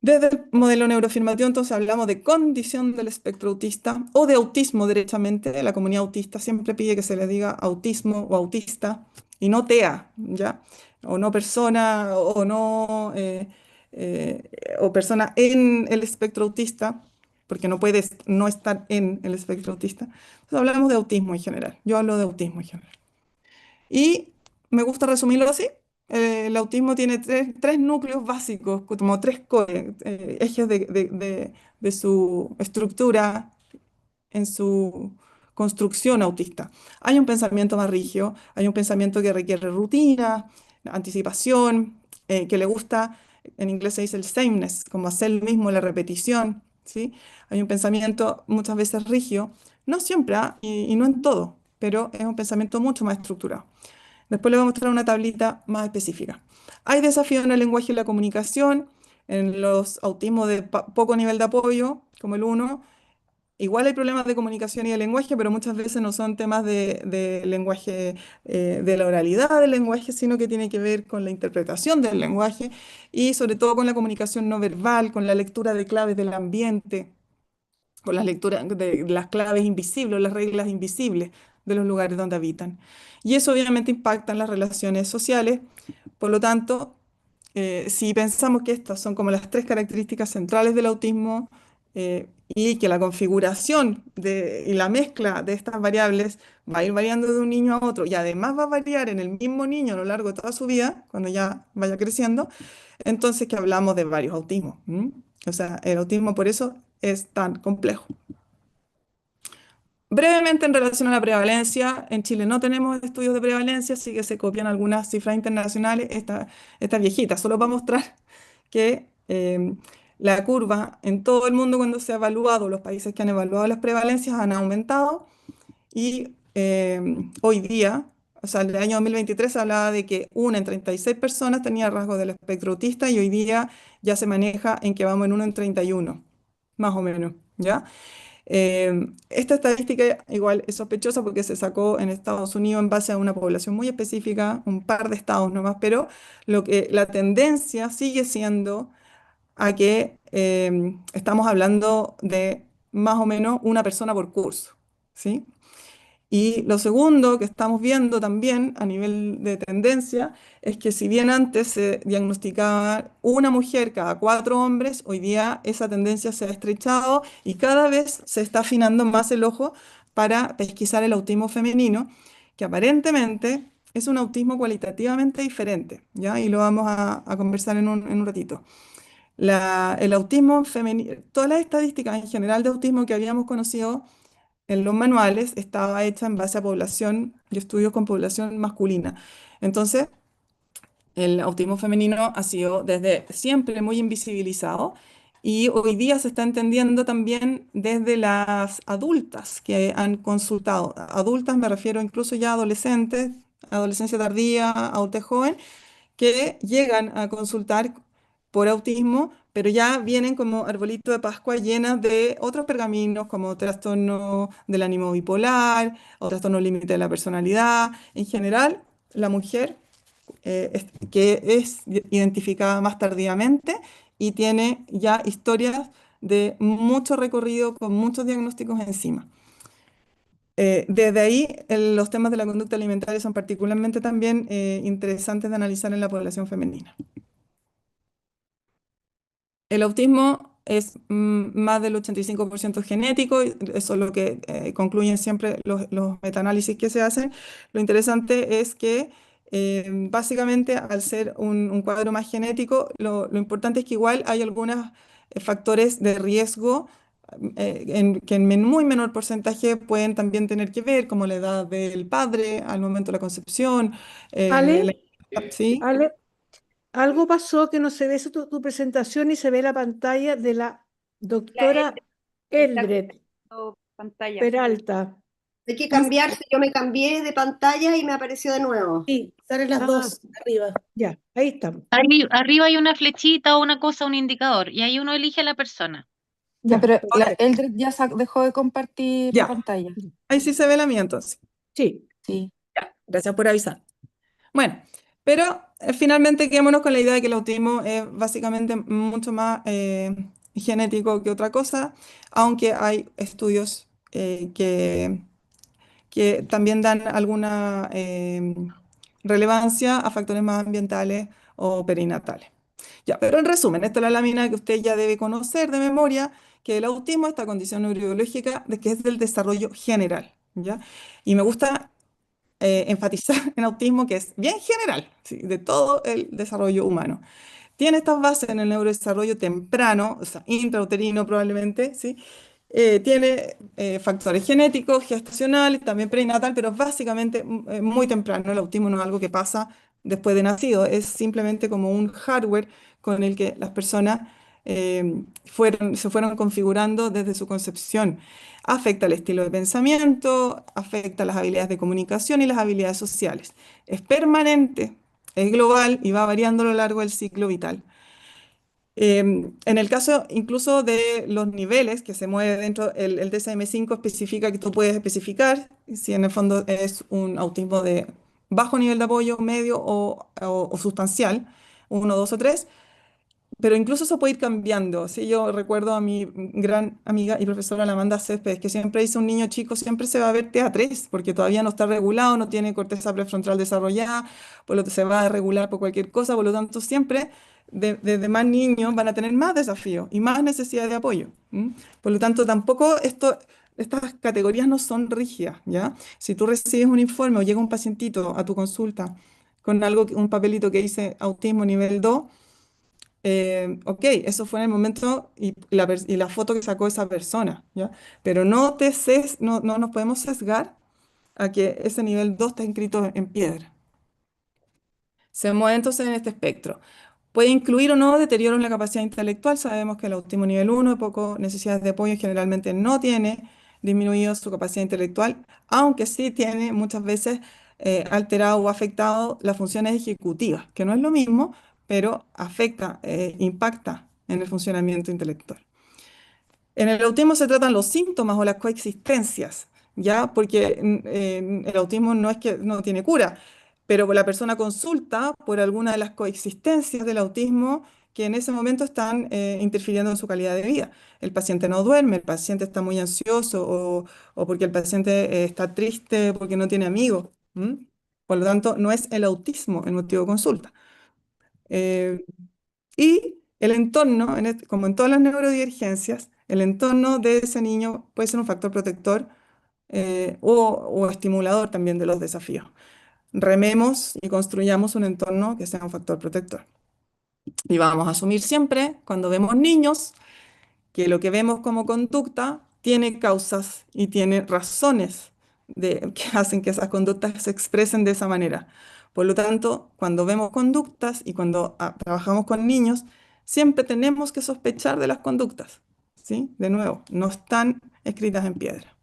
Desde el modelo neuroafirmativo, entonces hablamos de condición del espectro autista o de autismo derechamente. La comunidad autista siempre pide que se le diga autismo o autista y no TEA, ¿ya? O no persona o no o persona en el espectro autista. porque no puedes no estar en el espectro autista. Entonces hablamos de autismo en general. Yo hablo de autismo en general. Y me gusta resumirlo así. El autismo tiene tres núcleos básicos, como tres ejes de su estructura en su construcción autista. Hay un pensamiento más rígido, hay un pensamiento que requiere rutina, anticipación, que le gusta, en inglés se dice el sameness, como hacer lo mismo, la repetición, ¿sí? Hay un pensamiento muchas veces rígido, no siempre, y no en todo, pero es un pensamiento mucho más estructurado. Después le voy a mostrar una tablita más específica. Hay desafíos en el lenguaje y la comunicación, en los autismos de poco nivel de apoyo, como el uno. Igual hay problemas de comunicación y de lenguaje, pero muchas veces no son temas de lenguaje, de la oralidad del lenguaje, sino que tiene que ver con la interpretación del lenguaje y sobre todo con la comunicación no verbal, con la lectura de claves del ambiente, con las lecturas de las claves invisibles, las reglas invisibles de los lugares donde habitan. Y eso obviamente impacta en las relaciones sociales. Por lo tanto, si pensamos que estas son como las tres características centrales del autismo, y que la configuración y la mezcla de estas variables va a ir variando de un niño a otro y además va a variar en el mismo niño a lo largo de toda su vida, cuando ya vaya creciendo, entonces que hablamos de varios autismos. ¿M? O sea, el autismo por eso es tan complejo. Brevemente en relación a la prevalencia, en Chile no tenemos estudios de prevalencia, así que se copian algunas cifras internacionales, esta viejita, solo para mostrar que la curva en todo el mundo cuando se ha evaluado, los países que han evaluado las prevalencias han aumentado y hoy día, o sea, en el año 2023 se hablaba de que una en 36 personas tenía rasgos del espectro autista y hoy día ya se maneja en que vamos en 1 en 31, más o menos, ¿ya? Esta estadística igual es sospechosa porque se sacó en Estados Unidos en base a una población muy específica, un par de estados nomás, pero la tendencia sigue siendo a que estamos hablando de más o menos una persona por curso, ¿sí? Y lo segundo que estamos viendo también a nivel de tendencia es que si bien antes se diagnosticaba una mujer cada 4 hombres, hoy día esa tendencia se ha estrechado y cada vez se está afinando más el ojo para pesquisar el autismo femenino, que aparentemente es un autismo cualitativamente diferente, ¿ya? Y lo vamos a conversar en un ratito. El autismo femenino, todas las estadísticas en general de autismo que habíamos conocido en los manuales estaba hecha en base a población y estudios con población masculina. Entonces, el autismo femenino ha sido desde siempre muy invisibilizado y hoy día se está entendiendo también desde las adultas que han consultado. Adultas me refiero incluso ya a adolescentes, adolescencia tardía, adultez joven, que llegan a consultar por autismo, pero ya vienen como arbolito de Pascua llenas de otros pergaminos como trastorno del ánimo bipolar o trastorno límite de la personalidad. En general, la mujer que es identificada más tardíamente y tiene ya historias de mucho recorrido con muchos diagnósticos encima. Desde ahí, los temas de la conducta alimentaria son particularmente también interesantes de analizar en la población femenina. El autismo es más del 85% genético, y eso es lo que concluyen siempre los metaanálisis que se hacen. Lo interesante es que básicamente al ser un cuadro más genético, lo importante es que igual hay algunos factores de riesgo que en muy menor porcentaje pueden también tener que ver, como la edad del padre al momento de la concepción, Ale, ¿sí? Ale, algo pasó que no se ve tu presentación y se ve la pantalla de la La doctora está Eldred compartiendo pantalla. Peralta. Hay que cambiarse, yo me cambié de pantalla y me apareció de nuevo. Sí, salen las Ah, dos arriba. ya, ahí estamos. Arriba hay una flechita o una cosa, un indicador, y ahí uno elige a la persona. Ya, Ya, pero perfecto. Eldred ya dejó de compartir la Ya, pantalla. ahí sí se ve la mía entonces. Sí, Sí. Gracias por avisar. Bueno, pero finalmente quedémonos con la idea de que el autismo es básicamente mucho más genético que otra cosa, aunque hay estudios que también dan alguna relevancia a factores más ambientales o perinatales. Ya, pero en resumen, esta es la lámina que usted ya debe conocer de memoria, que el autismo, esta condición neurobiológica, de que es del desarrollo general, ¿ya? Y me gusta enfatizar en autismo que es bien general, ¿sí? De todo el desarrollo humano. Tiene estas bases en el neurodesarrollo temprano, o sea, intrauterino probablemente, ¿sí? Tiene factores genéticos, gestacionales, también prenatal, pero básicamente muy temprano. El autismo no es algo que pasa después de nacido, es simplemente como un hardware con el que las personas se fueron configurando desde su concepción. Afecta el estilo de pensamiento, afecta las habilidades de comunicación y las habilidades sociales. Es permanente, es global y va variando a lo largo del ciclo vital. En el caso incluso de los niveles que se mueve dentro, el DSM-5 especifica que tú puedes especificar si en el fondo es un autismo de bajo nivel de apoyo, medio o sustancial, uno, dos o tres, pero incluso eso puede ir cambiando. ¿Sí? Yo recuerdo a mi gran amiga y profesora la Amanda Céspedes, que siempre dice un niño chico siempre se va a ver TA3, porque todavía no está regulado, no tiene corteza prefrontal desarrollada, por lo que se va a regular por cualquier cosa, por lo tanto siempre desde más niños van a tener más desafíos y más necesidad de apoyo. ¿M? Por lo tanto, tampoco estas categorías no son rígidas, ¿ya? Si tú recibes un informe o llega un pacientito a tu consulta con algo, un papelito que dice autismo nivel 2, ok, eso fue en el momento y la foto que sacó esa persona, ¿ya? Pero no nos podemos sesgar a que ese nivel 2 está inscrito en piedra. Se mueve entonces en este espectro. Puede incluir o no deterioro en la capacidad intelectual. Sabemos que el autismo nivel 1, de poco necesidades de apoyo, generalmente no tiene disminuido su capacidad intelectual, aunque sí tiene muchas veces alterado o afectado las funciones ejecutivas, que no es lo mismo, pero afecta, impacta en el funcionamiento intelectual. En el autismo se tratan los síntomas o las coexistencias, ¿ya? Porque el autismo no es que no tiene cura, pero la persona consulta por alguna de las coexistencias del autismo que en ese momento están interfiriendo en su calidad de vida. El paciente no duerme, el paciente está muy ansioso o porque el paciente está triste porque no tiene amigos. ¿M? Por lo tanto, no es el autismo el motivo de consulta. Eh, y el entorno, como en todas las neurodivergencias, el entorno de ese niño puede ser un factor protector o estimulador también de los desafíos. Rememos y construyamos un entorno que sea un factor protector. Y vamos a asumir siempre, cuando vemos niños, que lo que vemos como conducta tiene causas y tiene razones que hacen que esas conductas se expresen de esa manera. Por lo tanto, cuando vemos conductas y cuando trabajamos con niños, siempre tenemos que sospechar de las conductas. ¿Sí? De nuevo, no están escritas en piedra.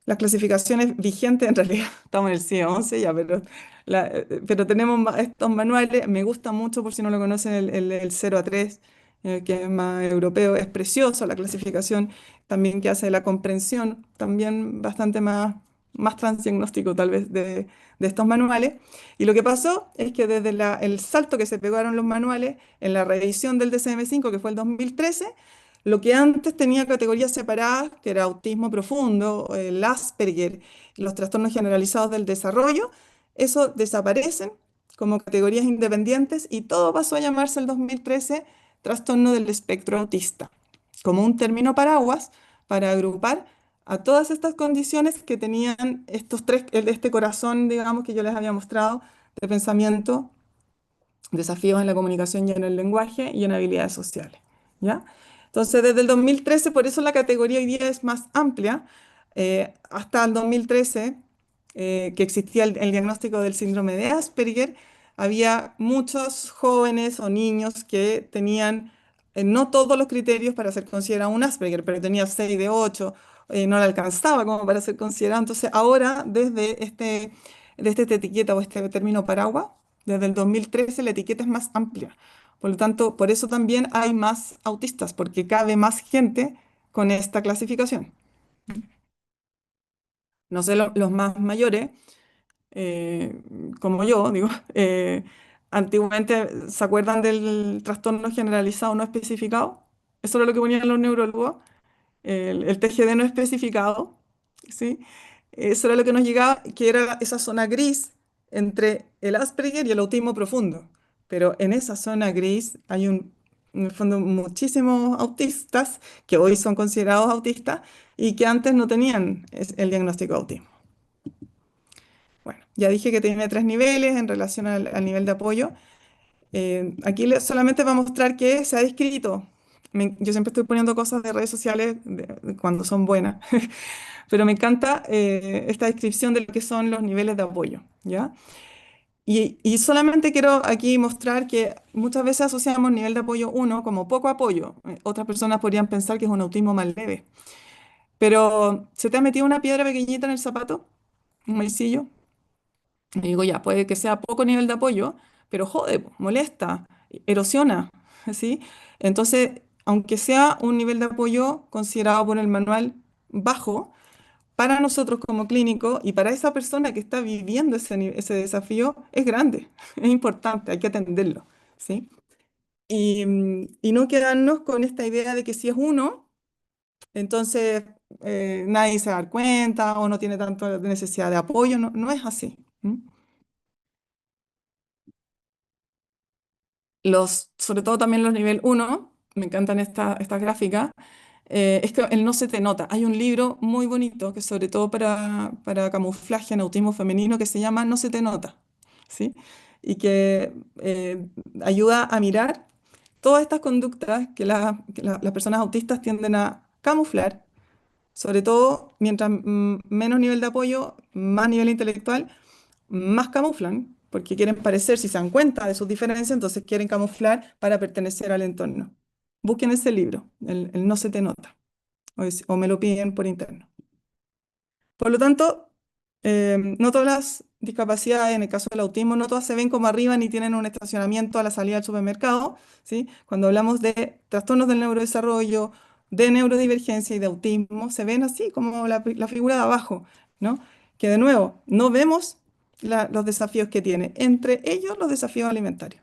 Las clasificaciones vigentes, en realidad estamos en el CIE 11 ya, pero tenemos estos manuales, me gusta mucho, por si no lo conocen, el 0 a 3, que es más europeo, es precioso, la clasificación también que hace la comprensión, también bastante más transdiagnóstico tal vez de estos manuales. Y lo que pasó es que desde el salto que se pegaron los manuales en la revisión del DSM-5, que fue el 2013, lo que antes tenía categorías separadas, que era autismo profundo, el Asperger, los trastornos generalizados del desarrollo, eso desaparecen como categorías independientes y todo pasó a llamarse el 2013 trastorno del espectro autista, como un término paraguas para agrupar a todas estas condiciones que tenían este corazón, digamos, que yo les había mostrado, de pensamiento, desafíos en la comunicación y en el lenguaje y en habilidades sociales, ¿ya? Entonces, desde el 2013, por eso la categoría hoy día es más amplia, hasta el 2013, que existía el diagnóstico del síndrome de Asperger, había muchos jóvenes o niños que tenían no todos los criterios para ser considerado un Asperger, pero tenía 6 de 8, no le alcanzaba como para ser considerado. Entonces, ahora, desde esta etiqueta o este término paraguas, desde el 2013 la etiqueta es más amplia. Por lo tanto, por eso también hay más autistas, porque cabe más gente con esta clasificación. No sé, los más mayores, eh, como yo, digo, antiguamente, ¿se acuerdan del trastorno generalizado no especificado? Eso era lo que ponían los neurólogos, el TGD no especificado, ¿sí? Eso era lo que nos llegaba, que era esa zona gris entre el Asperger y el autismo profundo. Pero en esa zona gris hay un en el fondo muchísimos autistas que hoy son considerados autistas y que antes no tenían el diagnóstico de autismo. Bueno, ya dije que tiene 3 niveles en relación al nivel de apoyo. Aquí solamente va a mostrar que se ha descrito. Yo siempre estoy poniendo cosas de redes sociales cuando son buenas, pero me encanta esta descripción de lo que son los niveles de apoyo, ¿ya? Y solamente quiero aquí mostrar que muchas veces asociamos nivel de apoyo 1 como poco apoyo. Otras personas podrían pensar que es un autismo más leve. Pero ¿se te ha metido una piedra pequeñita en el zapato? ¿Un maicillo? Y digo, ya, puede que sea poco nivel de apoyo, pero jode, molesta, erosiona, ¿sí? Entonces, aunque sea un nivel de apoyo considerado por el manual bajo, para nosotros como clínico y para esa persona que está viviendo ese desafío es grande, es importante, hay que atenderlo, ¿sí? Y no quedarnos con esta idea de que si es uno, entonces nadie se va a dar cuenta o no tiene tanta necesidad de apoyo, no, no es así. Sobre todo también los nivel uno me encantan estas gráficas, es que el no se te nota. Hay un libro muy bonito que sobre todo para camuflaje en autismo femenino que se llama No se te nota, ¿sí? Y que ayuda a mirar todas estas conductas que las personas autistas tienden a camuflar, sobre todo mientras menos nivel de apoyo, más nivel intelectual, más camuflan, porque quieren parecer, si se dan cuenta de sus diferencias, entonces quieren camuflar para pertenecer al entorno. Busquen ese libro, el No se te nota, o me lo piden por interno. Por lo tanto, no todas las discapacidades, en el caso del autismo, no todas se ven como arriba ni tienen un estacionamiento a la salida del supermercado, ¿sí? Cuando hablamos de trastornos del neurodesarrollo, de neurodivergencia y de autismo, se ven así como la figura de abajo, ¿no? Que de nuevo, no vemos los desafíos que tiene, entre ellos los desafíos alimentarios.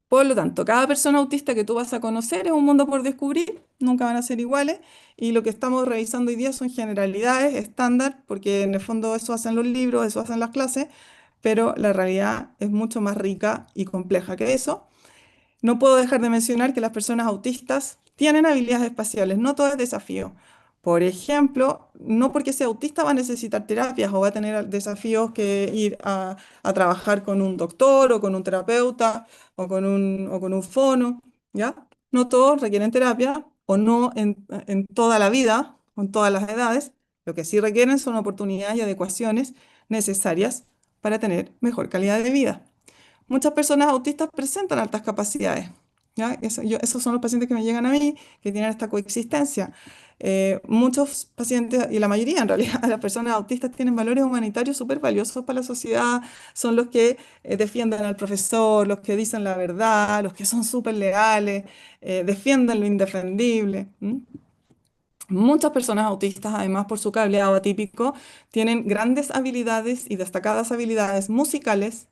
Por lo tanto, cada persona autista que tú vas a conocer es un mundo por descubrir, nunca van a ser iguales, y lo que estamos revisando hoy día son generalidades estándar, porque en el fondo eso hacen los libros, eso hacen las clases, pero la realidad es mucho más rica y compleja que eso. No puedo dejar de mencionar que las personas autistas tienen habilidades espaciales, no todo es desafío. Por ejemplo, no porque sea autista va a necesitar terapias o va a tener desafíos que ir a trabajar con un doctor o con un terapeuta o con un fono, ¿ya? No todos requieren terapia o no en toda la vida, o en todas las edades. Lo que sí requieren son oportunidades y adecuaciones necesarias para tener mejor calidad de vida. Muchas personas autistas presentan altas capacidades, ¿ya? Esos son los pacientes que me llegan a mí, que tienen esta coexistencia. Muchos pacientes, y la mayoría en realidad, de las personas autistas tienen valores humanitarios súper valiosos para la sociedad, son los que defienden al profesor, los que dicen la verdad, los que son súper leales, defienden lo indefendible. Muchas personas autistas, además por su cableado atípico, tienen grandes habilidades y destacadas habilidades musicales,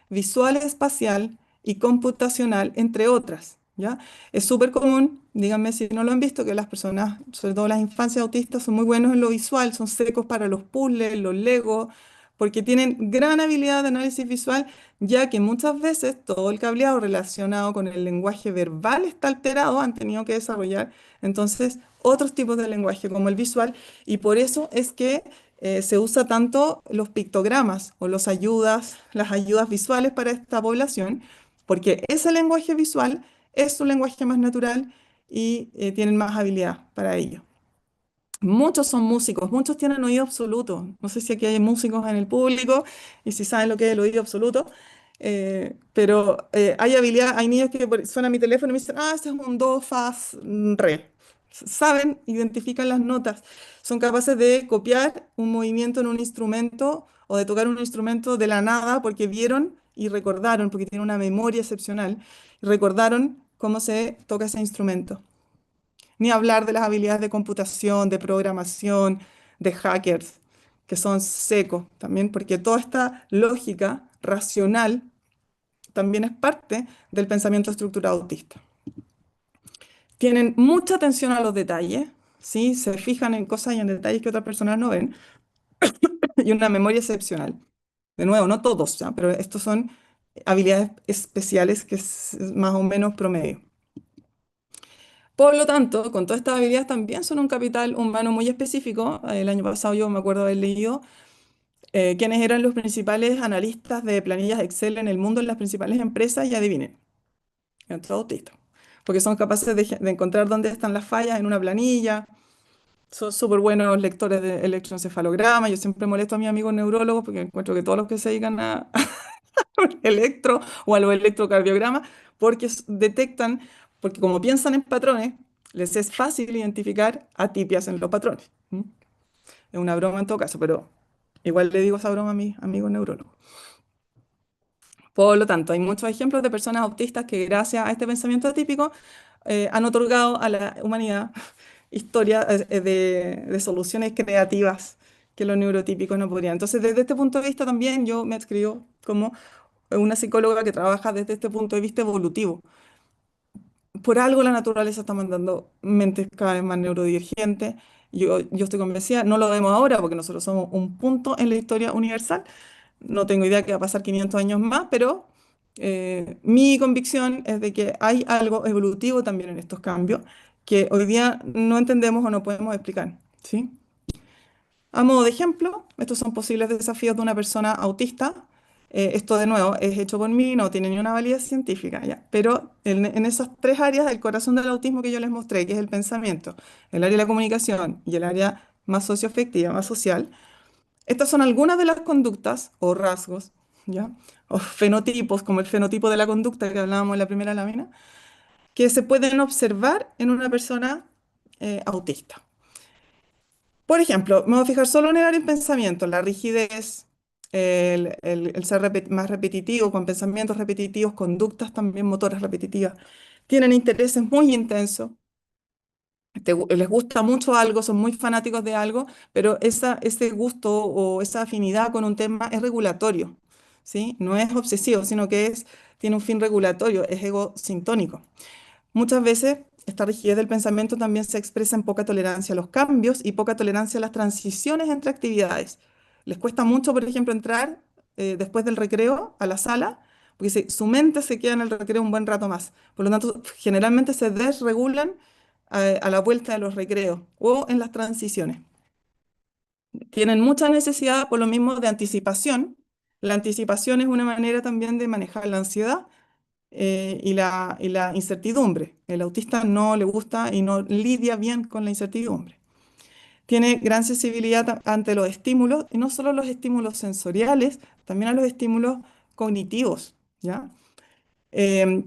visual espacial y computacional, entre otras, ¿ya? Es súper común, díganme si no lo han visto, que las personas, sobre todo las infancias autistas, son muy buenos en lo visual, son secos para los puzzles, los Legos, porque tienen gran habilidad de análisis visual, ya que muchas veces todo el cableado relacionado con el lenguaje verbal está alterado, han tenido que desarrollar entonces otros tipos de lenguaje como el visual, y por eso es que se usa tanto los pictogramas o las ayudas visuales para esta población, porque ese lenguaje visual es su lenguaje más natural y tienen más habilidad para ello. Muchos son músicos, muchos tienen oído absoluto. No sé si aquí hay músicos en el público y si saben lo que es el oído absoluto, pero hay habilidad, hay niños que suenan mi teléfono y me dicen, ese es un do, fa, re. Saben, identifican las notas, son capaces de copiar un movimiento en un instrumento o de tocar un instrumento de la nada porque vieron y recordaron, porque tienen una memoria excepcional, y recordaron cómo se toca ese instrumento. Ni hablar de las habilidades de computación, de programación, de hackers, que son secos también, porque toda esta lógica racional también es parte del pensamiento estructurado autista. Tienen mucha atención a los detalles, ¿sí? Se fijan en cosas y en detalles que otras personas no ven, y una memoria excepcional. De nuevo, no todos, ¿ya? Pero estos son habilidades especiales, que es más o menos promedio. Por lo tanto, con todas estas habilidades también son un capital humano muy específico. El año pasado yo me acuerdo haber leído quiénes eran los principales analistas de planillas Excel en el mundo en las principales empresas y adivinen, eran todos autistas, porque son capaces de encontrar dónde están las fallas en una planilla, son súper buenos lectores de electroencefalograma. Yo siempre molesto a mis amigos neurólogos porque encuentro que todos los que se dedican a electro o a los electrocardiogramas, porque detectan, porque como piensan en patrones, les es fácil identificar atipias en los patrones. ¿Mm? Es una broma en todo caso, pero igual le digo esa broma a mis amigos neurólogos. Por lo tanto, hay muchos ejemplos de personas autistas que gracias a este pensamiento atípico han otorgado a la humanidad historia de soluciones creativas que los neurotípicos no podrían. Entonces, desde este punto de vista también yo me adscribo como una psicóloga que trabaja desde este punto de vista evolutivo. Por algo la naturaleza está mandando mentes cada vez más neurodivergentes. Yo estoy convencida, no lo vemos ahora porque nosotros somos un punto en la historia universal. No tengo idea qué va a pasar 500 años más, pero mi convicción es de que hay algo evolutivo también en estos cambios que hoy día no entendemos o no podemos explicar, ¿sí? A modo de ejemplo, estos son posibles desafíos de una persona autista. Esto de nuevo es hecho por mí, no tiene ni una validez científica, ¿ya? Pero en esas tres áreas, el corazón del autismo que yo les mostré, que es el pensamiento, el área de la comunicación y el área más socioafectiva, más social, estas son algunas de las conductas o rasgos, ¿ya? O fenotipos, como el fenotipo de la conducta que hablábamos en la primera lámina, que se pueden observar en una persona autista. Por ejemplo, me voy a fijar solo en el área del pensamiento, la rigidez, el ser más repetitivo, con pensamientos repetitivos, conductas también motoras repetitivas. Tienen intereses muy intensos, les gusta mucho algo, son muy fanáticos de algo, pero ese gusto o esa afinidad con un tema es regulatorio, ¿sí? No es obsesivo, sino que tiene un fin regulatorio, es egosintónico. Muchas veces esta rigidez del pensamiento también se expresa en poca tolerancia a los cambios y poca tolerancia a las transiciones entre actividades. Les cuesta mucho, por ejemplo, entrar después del recreo a la sala, porque su mente se queda en el recreo un buen rato más. Por lo tanto, generalmente se desregulan a la vuelta de los recreos o en las transiciones. Tienen mucha necesidad, por lo mismo, de anticipación. La anticipación es una manera también de manejar la ansiedad y la incertidumbre. El autista no le gusta y no lidia bien con la incertidumbre. Tiene gran sensibilidad ante los estímulos, y no solo los estímulos sensoriales, también a los estímulos cognitivos, ¿ya?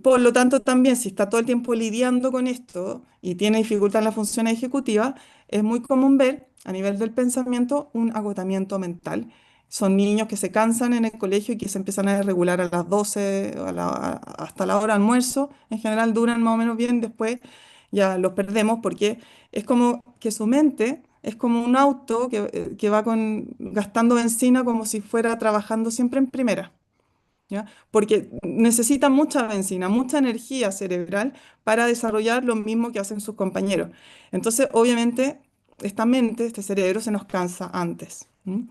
Por lo tanto, también si está todo el tiempo lidiando con esto y tiene dificultad en las funciones ejecutivas, es muy común ver a nivel del pensamiento un agotamiento mental. Son niños que se cansan en el colegio y que se empiezan a desregular a las 12 hasta la hora de almuerzo. En general duran más o menos bien, después ya los perdemos porque es como que su mente es como un auto que va gastando benzina como si fuera trabajando siempre en primera. ¿Ya? Porque necesita mucha benzina, mucha energía cerebral para desarrollar lo mismo que hacen sus compañeros. Entonces, obviamente, esta mente, este cerebro se nos cansa antes. ¿M?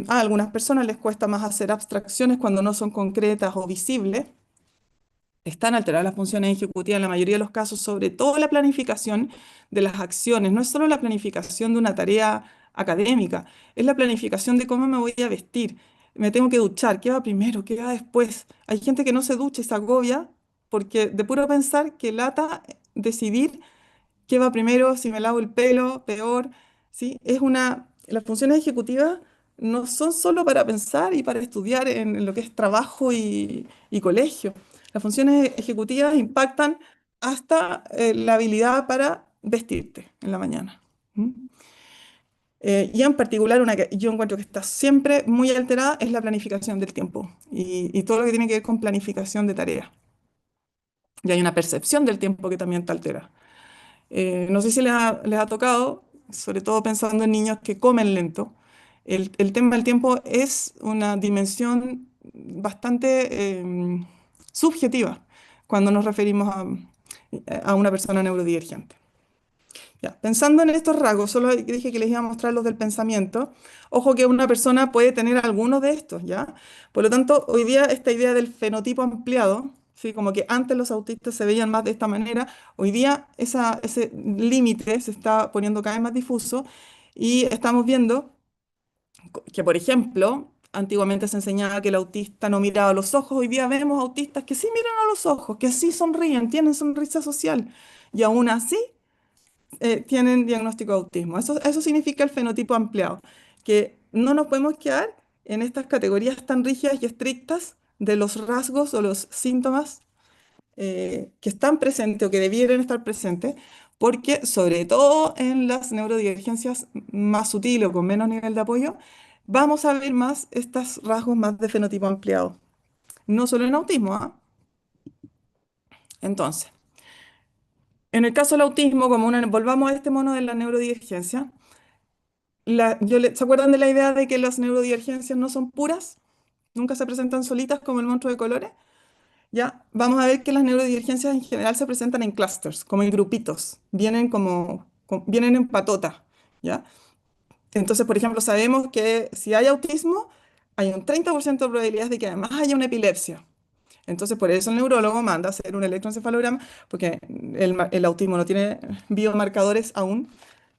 A algunas personas les cuesta más hacer abstracciones cuando no son concretas o visibles. Están alteradas las funciones ejecutivas en la mayoría de los casos, sobre todo la planificación de las acciones. No es solo la planificación de una tarea académica, es la planificación de cómo me voy a vestir. Me tengo que duchar, ¿qué va primero? ¿Qué va después? Hay gente que no se ducha y se agobia porque de puro pensar que lata decidir qué va primero, si me lavo el pelo, peor, ¿sí? Las funciones ejecutivas no son solo para pensar y para estudiar en lo que es trabajo y colegio. Las funciones ejecutivas impactan hasta la habilidad para vestirte en la mañana. ¿M? Y en particular, una que yo encuentro que está siempre muy alterada es la planificación del tiempo y todo lo que tiene que ver con planificación de tareas. Y hay una percepción del tiempo que también está alterada. No sé si les ha tocado, sobre todo pensando en niños que comen lento. El tema del tiempo es una dimensión bastante subjetiva cuando nos referimos a una persona neurodivergente. Ya, pensando en estos rasgos, solo dije que les iba a mostrar los del pensamiento. Ojo que una persona puede tener algunos de estos, ¿ya? Por lo tanto, hoy día esta idea del fenotipo ampliado, ¿sí? Como que antes los autistas se veían más de esta manera, hoy día ese límite se está poniendo cada vez más difuso y estamos viendo que, por ejemplo, antiguamente se enseñaba que el autista no miraba a los ojos, hoy día vemos autistas que sí miran a los ojos, que sí sonríen, tienen sonrisa social y aún así tienen diagnóstico de autismo. Eso significa el fenotipo ampliado, que no nos podemos quedar en estas categorías tan rígidas y estrictas de los rasgos o los síntomas que están presentes o que debieran estar presentes, porque sobre todo en las neurodivergencias más sutiles o con menos nivel de apoyo, vamos a ver más estos rasgos más de fenotipo ampliado. No solo en autismo, ¿ah? Entonces, en el caso del autismo, volvamos a este mono de la neurodivergencia, ¿se acuerdan de la idea de que las neurodivergencias no son puras? Nunca se presentan solitas como el monstruo de colores. Ya, vamos a ver que las neurodivergencias en general se presentan en clusters, como en grupitos, vienen en patota, ¿ya? Entonces, por ejemplo, sabemos que si hay autismo, hay un 30% de probabilidades de que además haya una epilepsia. Entonces, por eso el neurólogo manda a hacer un electroencefalograma, porque el autismo no tiene biomarcadores aún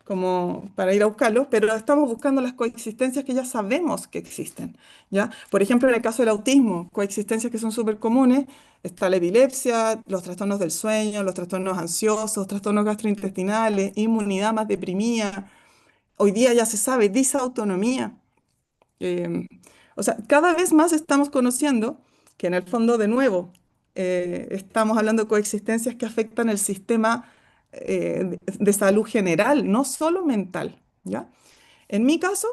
como para ir a buscarlos, pero estamos buscando las coexistencias que ya sabemos que existen, ¿ya? Por ejemplo, en el caso del autismo, coexistencias que son súper comunes, está la epilepsia, los trastornos del sueño, los trastornos ansiosos, trastornos gastrointestinales, inmunidad más deprimida. Hoy día ya se sabe, disautonomía. Em, o sea, cada vez más estamos conociendo que en el fondo, de nuevo, estamos hablando de coexistencias que afectan el sistema de salud general, no solo mental, ¿ya? En mi caso,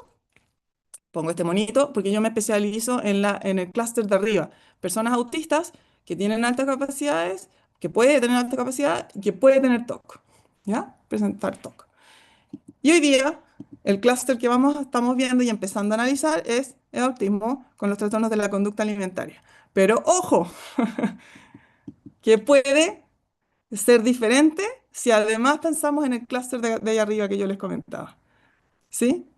pongo este monito porque yo me especializo en el clúster de arriba, personas autistas que tienen altas capacidades, que puede tener alta capacidad y que puede tener TOC, ¿ya? Presentar TOC. Y hoy día, el clúster que estamos viendo y empezando a analizar es el autismo con los trastornos de la conducta alimentaria. Pero ojo, que puede ser diferente si además pensamos en el clúster de ahí arriba que yo les comentaba. ¿Sí?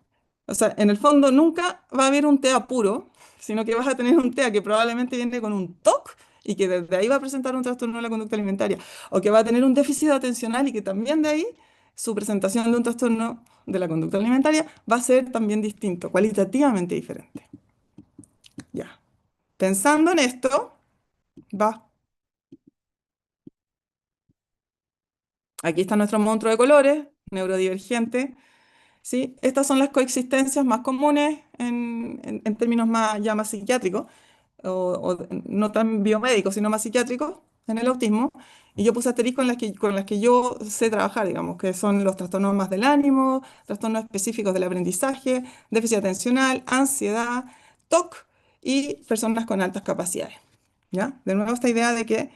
O sea, en el fondo nunca va a haber un TEA puro, sino que vas a tener un TEA que probablemente viene con un TOC y que desde ahí va a presentar un trastorno de la conducta alimentaria, o que va a tener un déficit atencional y que también de ahí su presentación de un trastorno de la conducta alimentaria va a ser también distinto, cualitativamente diferente. Ya. Pensando en esto, va. Aquí está nuestro monstruo de colores, neurodivergente. ¿Sí? Estas son las coexistencias más comunes en términos ya más psiquiátricos, o no tan biomédicos, sino más psiquiátricos en el autismo. Y yo puse asterisco con las que yo sé trabajar, digamos, que son los trastornos más del ánimo, trastornos específicos del aprendizaje, déficit atencional, ansiedad, TOC y personas con altas capacidades. ¿Ya? De nuevo esta idea de que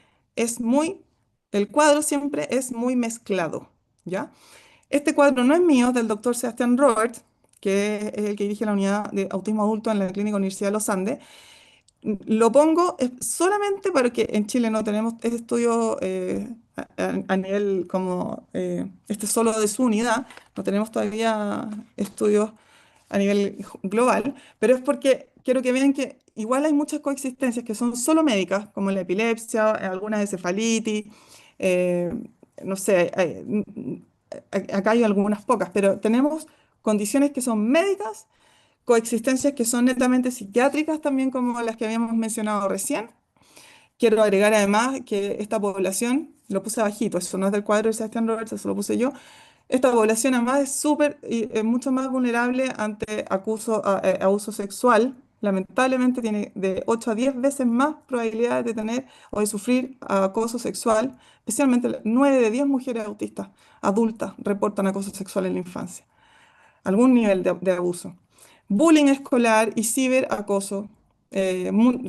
el cuadro siempre es muy mezclado, ¿ya? Este cuadro no es mío, es del doctor Sebastián Robert, que es el que dirige la unidad de autismo adulto en la Clínica Universidad de los Andes. Lo pongo solamente porque en Chile no tenemos este estudio a nivel como este solo de su unidad, no tenemos todavía estudios a nivel global, pero es porque quiero que vean que igual hay muchas coexistencias que son solo médicas, como la epilepsia, algunas encefalitis, eh, no sé, acá hay algunas pocas, pero tenemos condiciones que son médicas, coexistencias que son netamente psiquiátricas también como las que habíamos mencionado recién. Quiero agregar además que esta población, lo puse bajito, eso no es del cuadro de Sebastián Roberts, eso lo puse yo, esta población además es mucho más vulnerable ante abuso sexual. Lamentablemente tiene de 8 a 10 veces más probabilidades de tener o de sufrir acoso sexual, especialmente 9 de 10 mujeres autistas adultas reportan acoso sexual en la infancia, algún nivel de abuso. Bullying escolar y ciberacoso,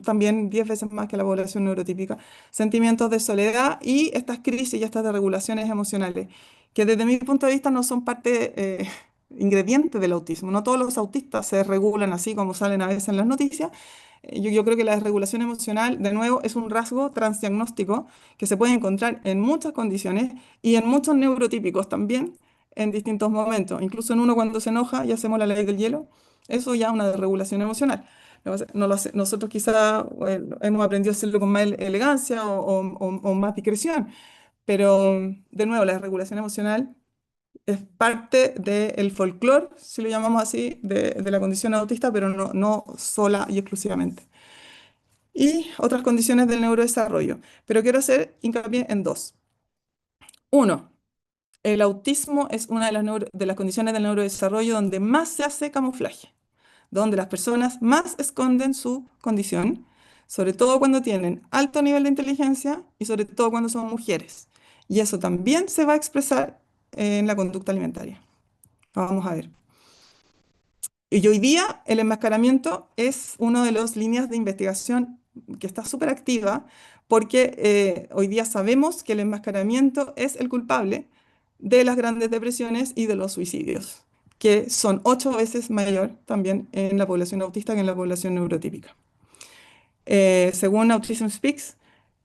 también 10 veces más que la población neurotípica. Sentimientos de soledad y estas crisis y estas desregulaciones emocionales, que desde mi punto de vista no son parte ingrediente del autismo. No todos los autistas se regulan así como salen a veces en las noticias. Yo creo que la desregulación emocional, de nuevo, es un rasgo transdiagnóstico que se puede encontrar en muchas condiciones y en muchos neurotípicos también, en distintos momentos. Incluso en uno cuando se enoja y hacemos la ley del hielo, eso ya es una desregulación emocional. Nosotros quizá hemos aprendido a hacerlo con más elegancia o más discreción, pero de nuevo, la desregulación emocional es parte del folclore, si lo llamamos así, de la condición autista, pero no sola y exclusivamente. Y otras condiciones del neurodesarrollo. Pero quiero hacer hincapié en dos. Uno, el autismo es una de las condiciones del neurodesarrollo donde más se hace camuflaje, donde las personas más esconden su condición, sobre todo cuando tienen alto nivel de inteligencia y sobre todo cuando son mujeres. Y eso también se va a expresar en la conducta alimentaria. Vamos a ver. Y hoy día el enmascaramiento es una de las líneas de investigación que está súper activa porque hoy día sabemos que el enmascaramiento es el culpable de las grandes depresiones y de los suicidios, que son 8 veces mayor también en la población autista que en la población neurotípica. Según Autism Speaks,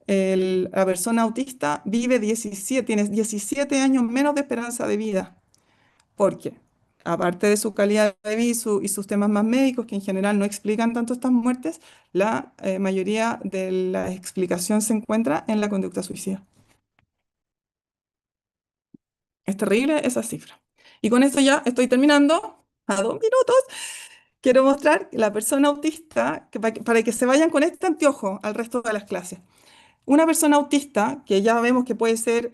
la persona autista tiene 17 años menos de esperanza de vida porque, aparte de su calidad de vida y sus temas más médicos, que en general no explican tanto estas muertes, la mayoría de la explicación se encuentra en la conducta suicida. Es terrible esa cifra. Y con esto ya estoy terminando, a 2 minutos. Quiero mostrar la persona autista, para que se vayan con este anteojo al resto de las clases. Una persona autista, que ya vemos que puede ser,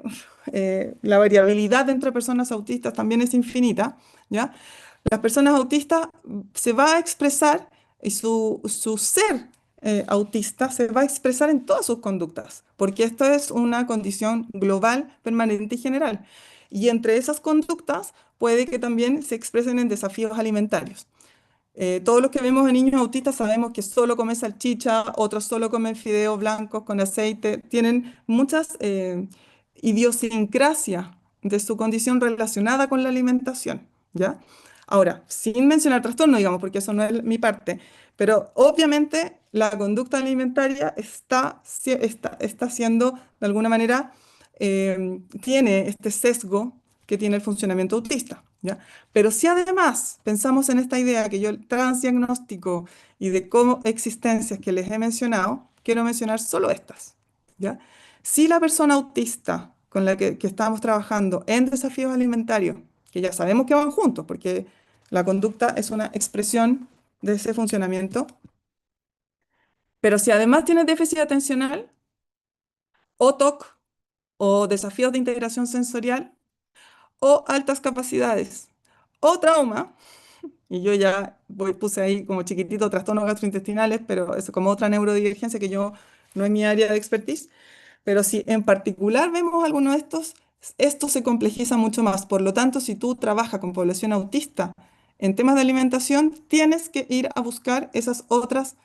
la variabilidad entre personas autistas también es infinita, ¿ya? Las personas autistas se va a expresar y su ser autista se va a expresar en todas sus conductas, porque esto es una condición global, permanente y general. Y entre esas conductas puede que también se expresen en desafíos alimentarios. Todos los que vemos a niños autistas sabemos que solo comen salchicha, otros solo comen fideos blancos con aceite, tienen muchas idiosincrasias de su condición relacionada con la alimentación, ¿ya? Ahora, sin mencionar trastorno, digamos, porque eso no es mi parte, pero obviamente la conducta alimentaria está siendo, de alguna manera, tiene este sesgo que tiene el funcionamiento autista, ¿ya? Pero si además pensamos en esta idea que yo el transdiagnóstico y de cómo existencias que les he mencionado, quiero mencionar solo estas, ¿ya? Si la persona autista con la que estamos trabajando en desafíos alimentarios, que ya sabemos que van juntos, porque la conducta es una expresión de ese funcionamiento, pero si además tiene déficit atencional, o TOC, o desafíos de integración sensorial, o altas capacidades, o trauma, y yo ya puse ahí como chiquitito trastornos gastrointestinales, pero es como otra neurodivergencia que yo no es mi área de expertise, pero si en particular vemos alguno de estos, esto se complejiza mucho más. Por lo tanto, si tú trabajas con población autista en temas de alimentación, tienes que ir a buscar esas otras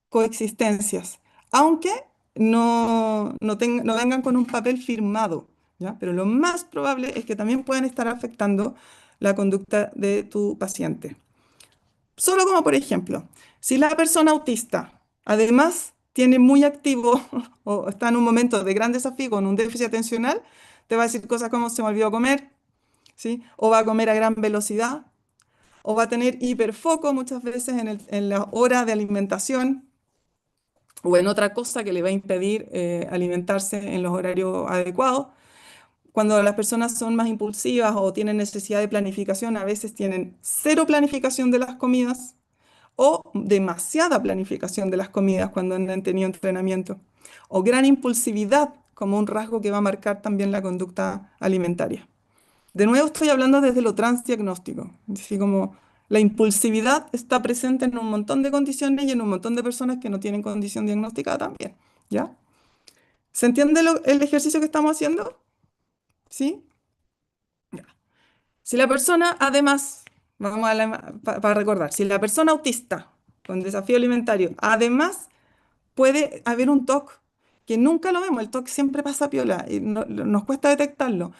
coexistencias, aunque no vengan con un papel firmado, ¿ya? Pero lo más probable es que también puedan estar afectando la conducta de tu paciente. Solo como por ejemplo, si la persona autista además tiene muy activo o está en un momento de gran desafío con un déficit atencional, te va a decir cosas como se me olvidó comer, ¿sí? O va a comer a gran velocidad, o va a tener hiperfoco muchas veces en la hora de alimentación o en otra cosa que le va a impedir alimentarse en los horarios adecuados. Cuando las personas son más impulsivas o tienen necesidad de planificación, a veces tienen cero planificación de las comidas o demasiada planificación de las comidas cuando han tenido entrenamiento, o gran impulsividad como un rasgo que va a marcar también la conducta alimentaria. De nuevo estoy hablando desde lo transdiagnóstico, así como la impulsividad está presente en un montón de condiciones y en un montón de personas que no tienen condición diagnosticada también, ¿ya? ¿Se entiende el ejercicio que estamos haciendo? ¿Sí? Ya. Si la persona, además, vamos para recordar, si la persona autista con desafío alimentario, además puede haber un TOC, que nunca lo vemos, el TOC siempre pasa piola y nos cuesta detectarlo.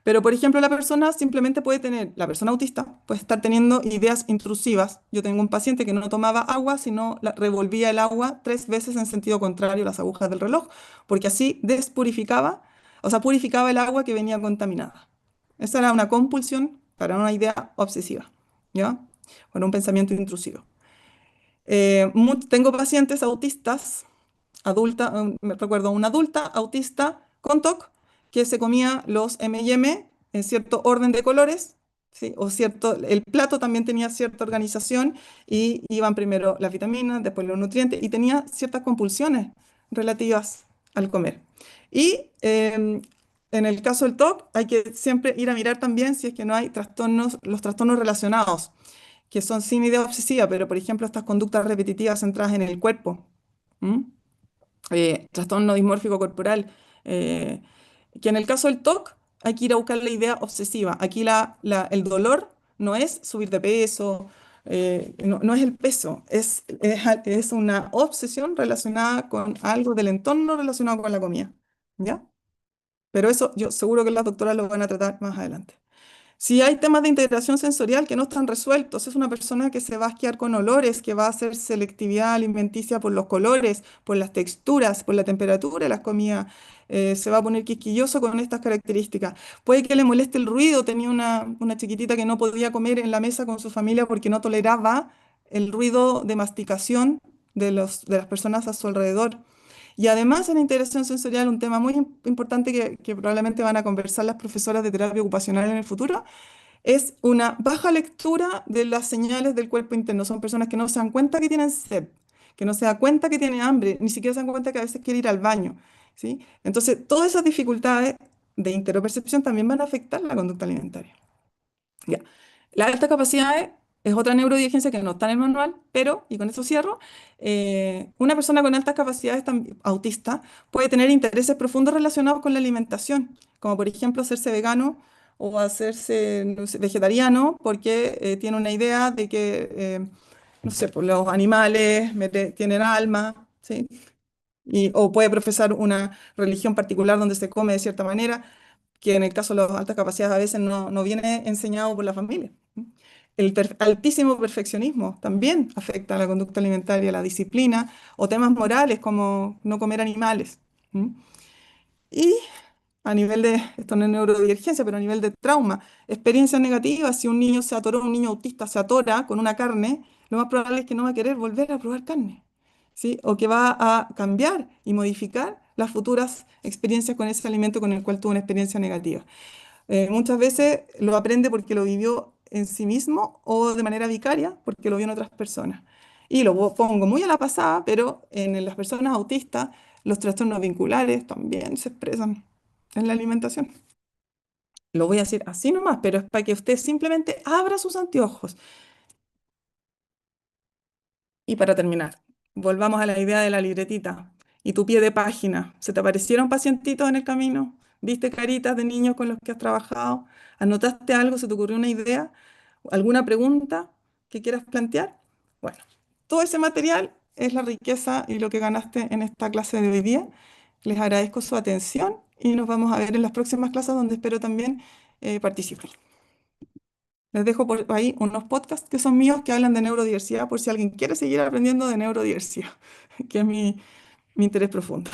Pero, por ejemplo, la persona simplemente puede tener, la persona autista puede estar teniendo ideas intrusivas. Yo tengo un paciente que no tomaba agua, sino revolvía el agua 3 veces en sentido contrario a las agujas del reloj, porque así despurificaba, o sea, purificaba el agua que venía contaminada. Esa era una compulsión para una idea obsesiva, ¿ya? Para un pensamiento intrusivo. Tengo pacientes autistas, me recuerdo una adulta autista con TOC que se comía los M&M en cierto orden de colores, ¿sí? El plato también tenía cierta organización y iban primero las vitaminas, después los nutrientes y tenía ciertas compulsiones relativas al comer. Y en el caso del TOC hay que siempre ir a mirar también si es que no hay trastornos, los trastornos relacionados que son sin idea obsesiva, pero por ejemplo estas conductas repetitivas centradas en el cuerpo, ¿m? Trastorno dismórfico corporal, eh, que en el caso del TOC hay que ir a buscar la idea obsesiva. Aquí el dolor no es subir de peso, no es el peso, es una obsesión relacionada con algo del entorno relacionado con la comida, ¿ya? Pero eso yo seguro que las doctoras lo van a tratar más adelante. Si hay temas de integración sensorial que no están resueltos, es una persona que se va a asquear con olores, que va a hacer selectividad alimenticia por los colores, por las texturas, por la temperatura de las comidas, se va a poner quisquilloso con estas características. Puede que le moleste el ruido, tenía una chiquitita que no podía comer en la mesa con su familia porque no toleraba el ruido de masticación de las personas a su alrededor. Y además en la integración sensorial, un tema muy importante que probablemente van a conversar las profesoras de terapia ocupacional en el futuro, es una baja lectura de las señales del cuerpo interno. Son personas que no se dan cuenta que tienen sed, que no se dan cuenta que tienen hambre, ni siquiera se dan cuenta que a veces quiere ir al baño, ¿sí? Entonces, todas esas dificultades de interopercepción también van a afectar la conducta alimentaria. Ya. Las altas capacidades es otra neurodivergencia que no está en el manual, pero, y con eso cierro, una persona con altas capacidades autista puede tener intereses profundos relacionados con la alimentación, como por ejemplo hacerse vegano o hacerse no sé, vegetariano, porque tiene una idea de que, no sé, pues los animales tienen alma, ¿sí? O puede profesar una religión particular donde se come de cierta manera, que en el caso de las altas capacidades a veces no viene enseñado por la familia. El altísimo perfeccionismo también afecta a la conducta alimentaria, la disciplina o temas morales como no comer animales. ¿M? Y a nivel de, esto no es neurodivergencia, pero a nivel de trauma, experiencias negativas, si un niño se atoró, un niño autista se atora con una carne, lo más probable es que no va a querer volver a probar carne, ¿sí? O que va a cambiar y modificar las futuras experiencias con ese alimento con el cual tuvo una experiencia negativa. Muchas veces lo aprende porque lo vivió en sí mismo o de manera vicaria porque lo vio en otras personas. Y lo pongo muy a la pasada, pero en las personas autistas los trastornos vinculares también se expresan en la alimentación. Lo voy a decir así nomás, pero es para que usted simplemente abra sus anteojos. Y para terminar, volvamos a la idea de la libretita y tu pie de página. ¿Se te aparecieron pacientitos en el camino? ¿Viste caritas de niños con los que has trabajado? ¿Anotaste algo? ¿Se te ocurrió una idea? ¿Alguna pregunta que quieras plantear? Bueno, todo ese material es la riqueza y lo que ganaste en esta clase de hoy día. Les agradezco su atención y nos vamos a ver en las próximas clases donde espero también participar. Les dejo por ahí unos podcasts que son míos que hablan de neurodiversidad por si alguien quiere seguir aprendiendo de neurodiversidad, que es mi interés profundo.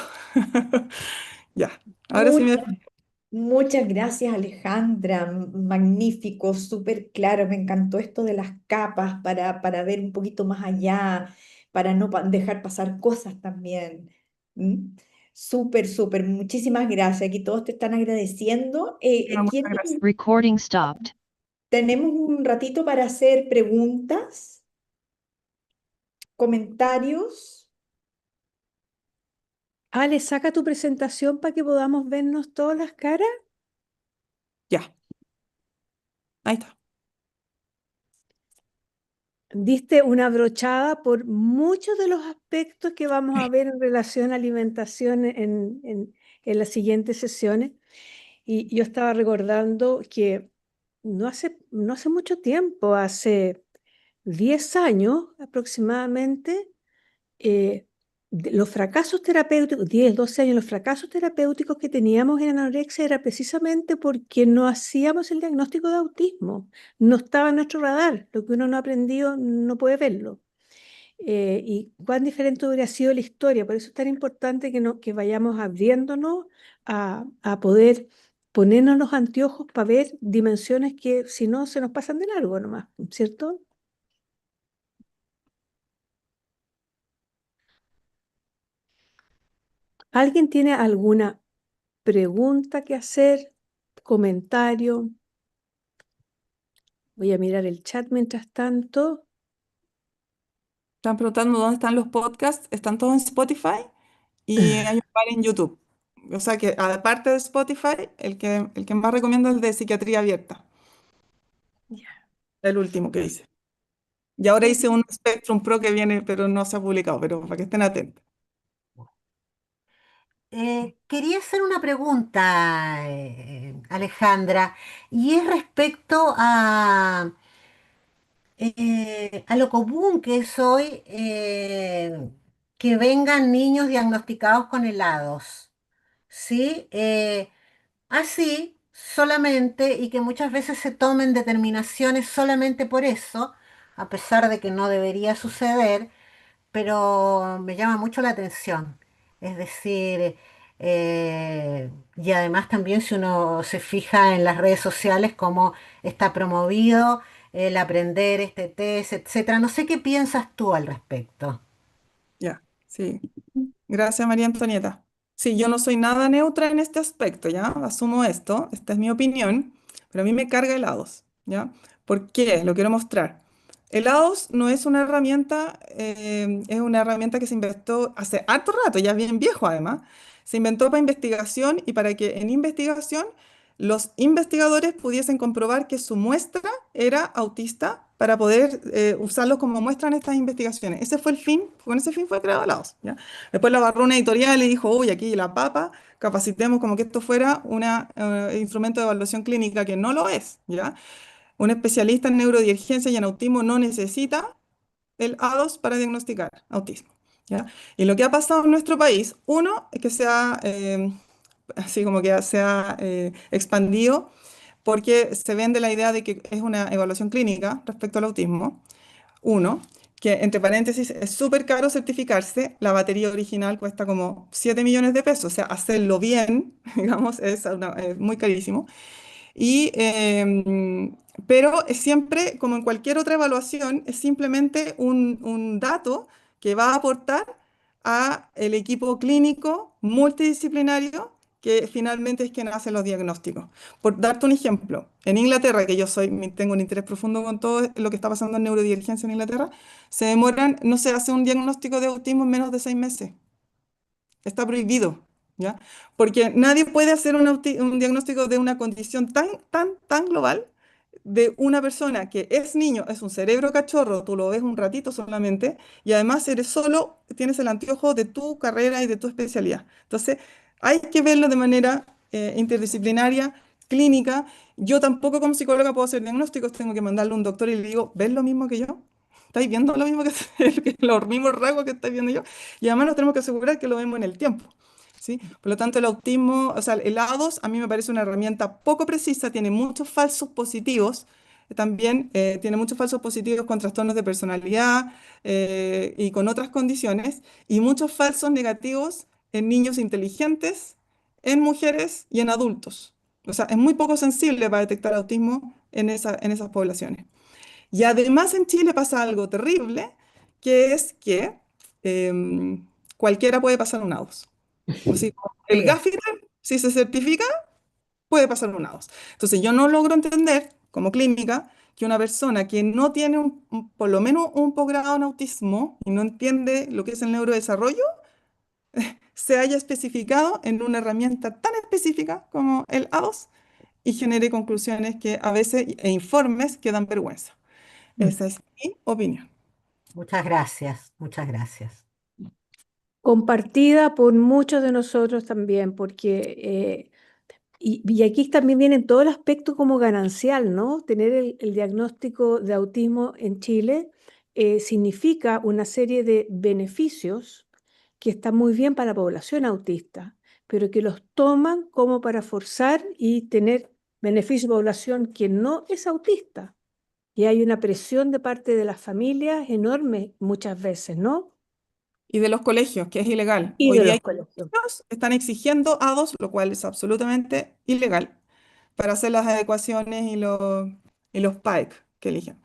Ya, ahora sí Muchas, me... muchas gracias, Alejandra. Magnífico, súper claro. Me encantó esto de las capas para ver un poquito más allá, para no dejar pasar cosas también. ¿Mm? Súper, súper. Muchísimas gracias. Aquí todos te están agradeciendo. Muchas gracias. Recording stopped. Tenemos un ratito para hacer preguntas, comentarios. Ale, saca tu presentación para que podamos vernos todas las caras. Ya, ahí está. Diste una brochada por muchos de los aspectos que vamos a ver en relación a alimentación en las siguientes sesiones. Y yo estaba recordando que no hace mucho tiempo, hace 10 años aproximadamente, los fracasos terapéuticos, 10, 12 años, los fracasos terapéuticos que teníamos en anorexia era precisamente porque no hacíamos el diagnóstico de autismo. No estaba en nuestro radar. Lo que uno no ha aprendido no puede verlo. Y cuán diferente hubiera sido la historia. Por eso es tan importante que vayamos abriéndonos a poder ponernos los anteojos para ver dimensiones que si no se nos pasan de largo nomás, ¿cierto? ¿Alguien tiene alguna pregunta que hacer? ¿Comentario? Voy a mirar el chat mientras tanto. Están preguntando dónde están los podcasts. Están todos en Spotify y hay un par en YouTube. O sea que aparte de Spotify, el que más recomiendo es el de Psiquiatría Abierta, el último que hice. Y ahora hice un Spectrum Pro que viene, pero no se ha publicado, pero para que estén atentos. Quería hacer una pregunta, Alejandra, y es respecto a lo común que es hoy que vengan niños diagnosticados con helados, ¿sí? Así solamente y que muchas veces se tomen determinaciones solamente por eso, a pesar de que no debería suceder, pero me llama mucho la atención. Es decir, y además también si uno se fija en las redes sociales cómo está promovido el aprender este test, etcétera. No sé qué piensas tú al respecto. Ya, sí. Gracias, María Antonieta. Sí, yo no soy nada neutra en este aspecto, ¿ya? Asumo esto, esta es mi opinión, pero a mí me carga helados, ¿ya? ¿Por qué? Lo quiero mostrar. Helados no es una herramienta, es una herramienta que se inventó hace harto rato, ya bien viejo además. Se inventó para investigación y para que en investigación los investigadores pudiesen comprobar que su muestra era autista para poder usarlos como muestra en estas investigaciones. Ese fue el fin, con ese fin fue creado Helados, ¿ya? Después lo agarró una editorial y dijo, uy, aquí la papa, capacitemos como que esto fuera un instrumento de evaluación clínica, que no lo es, ¿ya? Un especialista en neurodivergencia y en autismo no necesita el A2 para diagnosticar autismo, ¿ya? Y lo que ha pasado en nuestro país, uno, es que se ha, así como que se ha expandido porque se vende la idea de que es una evaluación clínica respecto al autismo. Uno, que entre paréntesis es súper caro certificarse, la batería original cuesta como 7 millones de pesos, o sea, hacerlo bien, digamos, es muy carísimo. Y, pero es siempre, como en cualquier otra evaluación, es simplemente un dato que va a aportar a el equipo clínico multidisciplinario que finalmente es quien hace los diagnósticos. Por darte un ejemplo, en Inglaterra, que yo tengo un interés profundo con todo lo que está pasando en neurodivergencia en Inglaterra, no se hace un diagnóstico de autismo en menos de 6 meses. Está prohibido, ¿ya? Porque nadie puede hacer un diagnóstico de una condición tan global de una persona que es niño, es un cerebro cachorro, tú lo ves un ratito solamente, y además eres solo, tienes el anteojo de tu carrera y de tu especialidad. Entonces, hay que verlo de manera interdisciplinaria, clínica. Yo tampoco como psicóloga puedo hacer diagnósticos, tengo que mandarle a un doctor y le digo, ¿ves lo mismo que yo? ¿Estáis viendo lo mismo que los mismos rasgos que estáis viendo yo? Y además nos tenemos que asegurar que lo vemos en el tiempo, ¿sí? Por lo tanto, el autismo, o sea, el A2 a mí me parece una herramienta poco precisa, tiene muchos falsos positivos, también tiene muchos falsos positivos con trastornos de personalidad y con otras condiciones, y muchos falsos negativos en niños inteligentes, en mujeres y en adultos. O sea, es muy poco sensible para detectar autismo en esas poblaciones. Y además en Chile pasa algo terrible, que es que cualquiera puede pasar un A2. Así como el Sí. Gaffer, si se certifica, puede pasar un A2. Entonces yo no logro entender, como clínica, que una persona que no tiene por lo menos un posgrado en autismo y no entiende lo que es el neurodesarrollo, se haya especificado en una herramienta tan específica como el A2 y genere conclusiones que a veces, e informes que dan vergüenza. Esa es mi opinión. Muchas gracias, muchas gracias. Compartida por muchos de nosotros también, porque y aquí también viene todo el aspecto como ganancial, ¿no? Tener el diagnóstico de autismo en Chile significa una serie de beneficios que están muy bien para la población autista, pero que los toman como para forzar y tener beneficio de población que no es autista. Y hay una presión de parte de las familias enorme muchas veces, ¿no? Y de los colegios, que es ilegal. Y Hoy de día los hay colegios. colegios que están exigiendo A2, lo cual es absolutamente ilegal. para hacer las adecuaciones y los PAEC que eligen.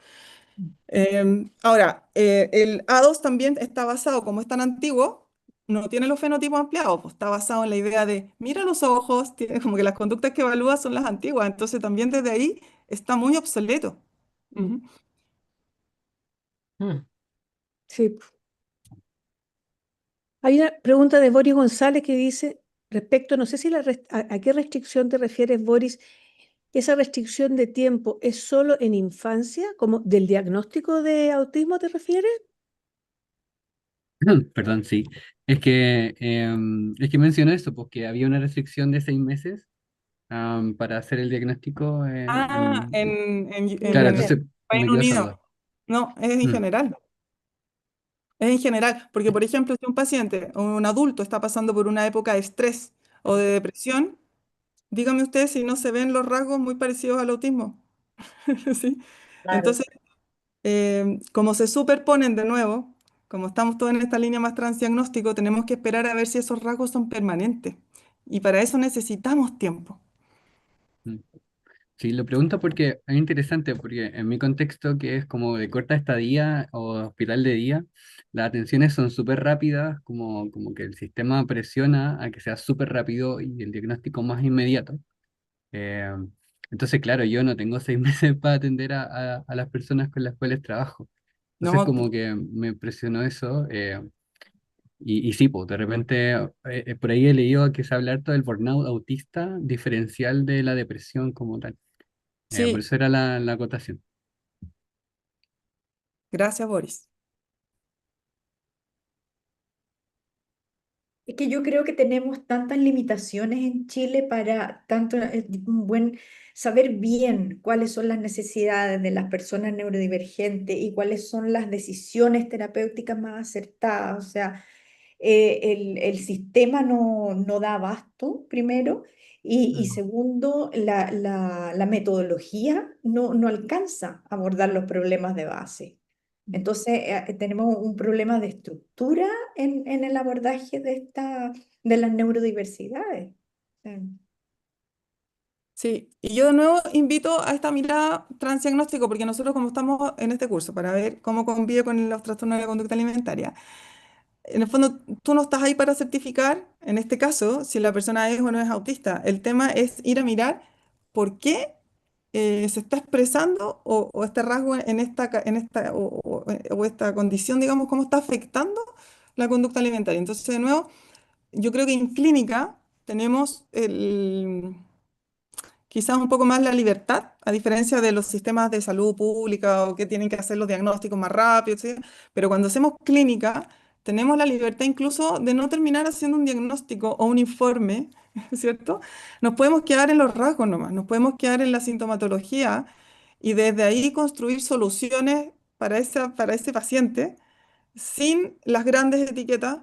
Ahora, el A2 también está basado, como es tan antiguo, no tiene los fenotipos ampliados, pues está basado en la idea de, mira los ojos, tiene como que las conductas que evalúa son las antiguas, entonces también desde ahí está muy obsoleto. Ujú. Mm. Sí. Hay una pregunta de Boris González que dice, respecto, no sé si a qué restricción te refieres, Boris, ¿esa restricción de tiempo es solo en infancia, como del diagnóstico de autismo te refieres? Perdón, sí. Es que mencionó eso, porque había una restricción de 6 meses para hacer el diagnóstico. Ah, En Claro, Inglaterra. entonces me Reino quedó esa Unido. duda. No, es en Mm, general. Es en general, porque por ejemplo, si un paciente o un adulto está pasando por una época de estrés o de depresión, dígame usted si no se ven los rasgos muy parecidos al autismo. ¿Sí? Claro. Entonces, como se superponen de nuevo, como estamos todos en esta línea más transdiagnóstico, tenemos que esperar a ver si esos rasgos son permanentes. Y para eso necesitamos tiempo. mm. Sí, lo pregunto porque es interesante, porque en mi contexto, que es como de corta estadía o hospital de día, las atenciones son súper rápidas, como que el sistema presiona a que sea súper rápido y el diagnóstico más inmediato. Eh, entonces, claro, yo no tengo 6 meses para atender a las personas con las cuales trabajo. Entonces, No, como que me impresionó eso. Y sí, pues, de repente, por ahí he leído que se habla harto del burnout autista diferencial de la depresión como tal. Por sí, eso era la acotación. gracias, Boris. Es que yo creo que tenemos tantas limitaciones en Chile para tanto un buen saber bien cuáles son las necesidades de las personas neurodivergentes y cuáles son las decisiones terapéuticas más acertadas. O sea, el sistema no da abasto, primero, y Mm. segundo, la metodología no alcanza a abordar los problemas de base. Entonces, tenemos un problema de estructura en el abordaje de las neurodiversidades. Sí, y yo de nuevo invito a esta mirada transdiagnóstico, porque nosotros como estamos en este curso para ver cómo convive con los trastornos de la conducta alimentaria, en el fondo tú no estás ahí para certificar, en este caso, si la persona es o no es autista. El tema es ir a mirar por qué se está expresando o este rasgo o esta condición, digamos, cómo está afectando la conducta alimentaria. Entonces, de nuevo, yo creo que en clínica tenemos quizás un poco más la libertad, a diferencia de los sistemas de salud pública o que tienen que hacer los diagnósticos más rápido, ¿sí? Pero cuando hacemos clínica, tenemos la libertad incluso de no terminar haciendo un diagnóstico o un informe, ¿cierto? Nos podemos quedar en los rasgos nomás, nos podemos quedar en la sintomatología y desde ahí construir soluciones para ese paciente sin las grandes etiquetas,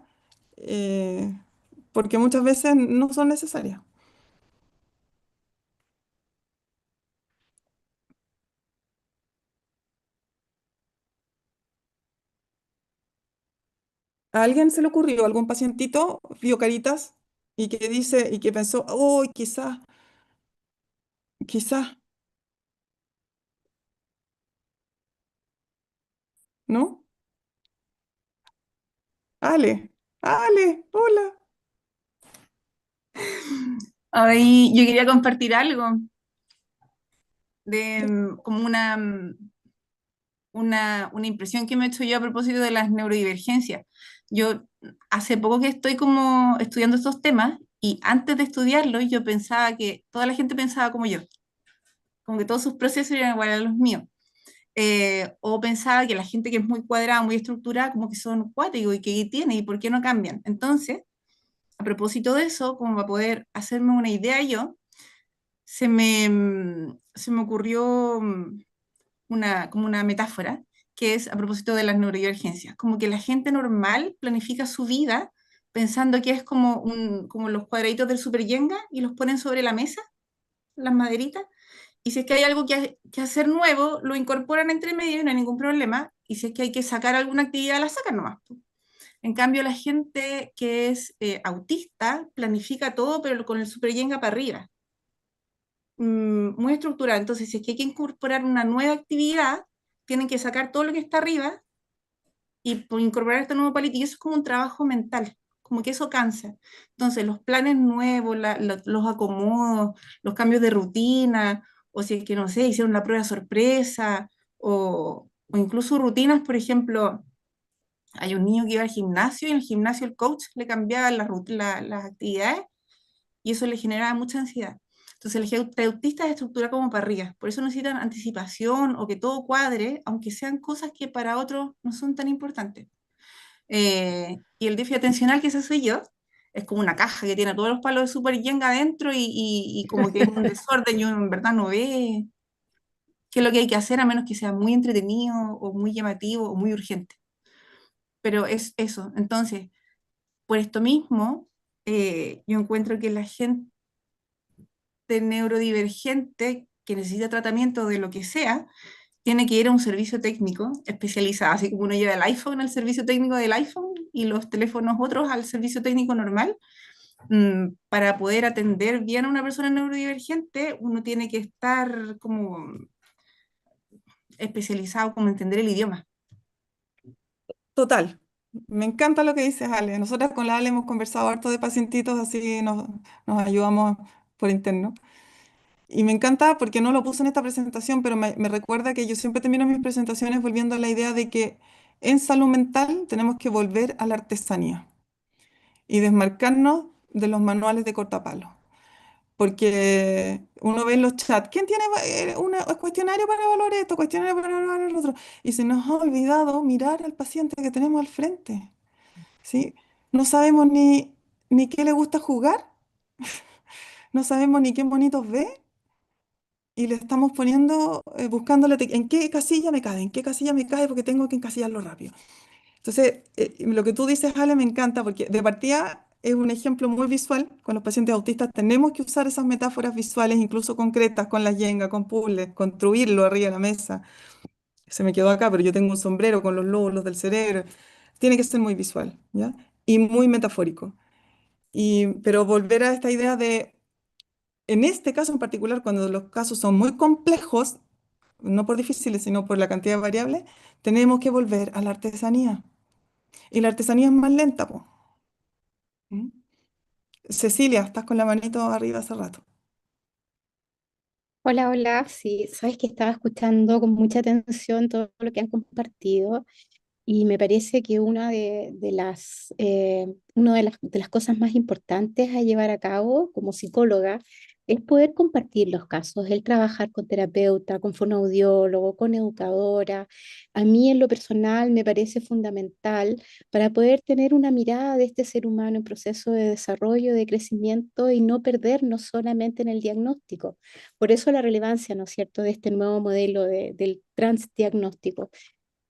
eh, porque muchas veces no son necesarias. ¿A alguien se le ocurrió, algún pacientito vio caritas y que dice y que pensó, oh, quizás, ¿no? Ale, Ale, hola. Ahí yo quería compartir algo de como una impresión que me he hecho yo a propósito de las neurodivergencias. Yo hace poco que estoy como estudiando estos temas y antes de estudiarlos yo pensaba que toda la gente pensaba como yo, como que todos sus procesos eran iguales a los míos. O pensaba que la gente que es muy cuadrada, muy estructurada, como que son cuáticos y que tiene y por qué no cambian. Entonces, a propósito de eso, como para poder hacerme una idea yo, se me ocurrió como una metáfora, que es a propósito de las neurodivergencias, como que la gente normal planifica su vida pensando que es como los cuadraditos del super Jenga y los ponen sobre la mesa, las maderitas, y si es que hay algo que hacer nuevo, lo incorporan entre medio y no hay ningún problema, y si es que hay que sacar alguna actividad, la sacan nomás. En cambio, la gente que es autista planifica todo, pero con el super Jenga para arriba. muy estructurada. Entonces, si es que hay que incorporar una nueva actividad, tienen que sacar todo lo que está arriba y incorporar este nuevo palito, y eso es como un trabajo mental, como que eso cansa. Entonces, los planes nuevos, los acomodos, los cambios de rutina, o si es que, no sé, hicieron la prueba sorpresa, o incluso rutinas, por ejemplo, hay un niño que iba al gimnasio y en el gimnasio el coach le cambiaba las actividades y eso le generaba mucha ansiedad. Entonces el terapeuta es estructura como para arriba, por eso necesitan anticipación o que todo cuadre, aunque sean cosas que para otros no son tan importantes. Y el déficit atencional, que ese soy yo, es como una caja que tiene todos los palos de super yenga adentro y como que es un desorden y uno en verdad no ve qué es lo que hay que hacer a menos que sea muy entretenido o muy llamativo o muy urgente. Pero es eso. Entonces, por esto mismo, yo encuentro que la gente neurodivergente que necesita tratamiento de lo que sea, tiene que ir a un servicio técnico especializado, así como uno lleva el iPhone al servicio técnico del iPhone y los teléfonos otros al servicio técnico normal. Para poder atender bien a una persona neurodivergente, uno tiene que estar como especializado, como entender el idioma. Total. Me encanta lo que dices, Ale. Nosotras con la Ale hemos conversado harto de pacientitos, así nos ayudamos por interno. Y me encanta porque no lo puse en esta presentación, pero me recuerda que yo siempre termino mis presentaciones volviendo a la idea de que en salud mental tenemos que volver a la artesanía y desmarcarnos de los manuales de cortapalo. Porque uno ve en los chats, ¿quién tiene un cuestionario para evaluar esto, cuestionario para evaluar el otro? Y se nos ha olvidado mirar al paciente que tenemos al frente, ¿sí? No sabemos ni qué le gusta jugar, no sabemos ni qué bonitos ve, y le estamos poniendo, buscándole en qué casilla me cae, en qué casilla me cae, porque tengo que encasillarlo rápido. Entonces, lo que tú dices, Ale, me encanta, porque de partida es un ejemplo muy visual. Con los pacientes autistas tenemos que usar esas metáforas visuales, incluso concretas, con la yenga, con puzzles, construirlo arriba de la mesa. Se me quedó acá, pero yo tengo un sombrero con los lóbulos del cerebro. Tiene que ser muy visual, ¿ya? Y muy metafórico. Pero volver a esta idea de, en este caso en particular, cuando los casos son muy complejos, no por difíciles, sino por la cantidad de variables, tenemos que volver a la artesanía. Y la artesanía es más lenta, po. ¿Mm? Cecilia, estás con la manito arriba hace rato. Hola, hola. Sí, sabes que estaba escuchando con mucha atención todo lo que han compartido y me parece que una de las cosas más importantes a llevar a cabo como psicóloga es poder compartir los casos, el trabajar con terapeuta, con fonoaudiólogo, con educadora. A mí en lo personal me parece fundamental para poder tener una mirada de este ser humano en proceso de desarrollo, de crecimiento y no perdernos solamente en el diagnóstico. Por eso la relevancia, ¿no es cierto?, de este nuevo modelo del transdiagnóstico.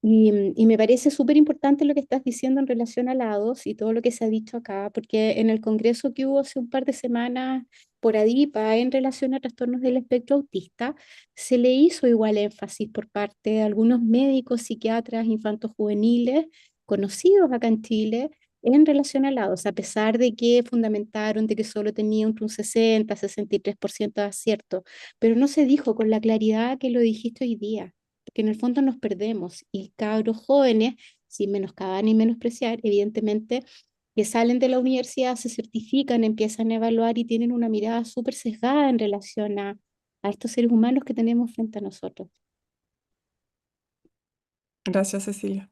Y me parece súper importante lo que estás diciendo en relación a lados y todo lo que se ha dicho acá, porque en el congreso que hubo hace un par de semanas por ADIPA en relación a trastornos del espectro autista, se le hizo igual énfasis por parte de algunos médicos, psiquiatras, infantos juveniles conocidos acá en Chile en relación a lados, a pesar de que fundamentaron de que solo tenía un 63% de acierto, pero no se dijo con la claridad que lo dijiste hoy día porque en el fondo nos perdemos y cabros jóvenes, sin menoscabar ni menospreciar, evidentemente, que salen de la universidad, se certifican, empiezan a evaluar y tienen una mirada súper sesgada en relación a estos seres humanos que tenemos frente a nosotros. Gracias, Cecilia.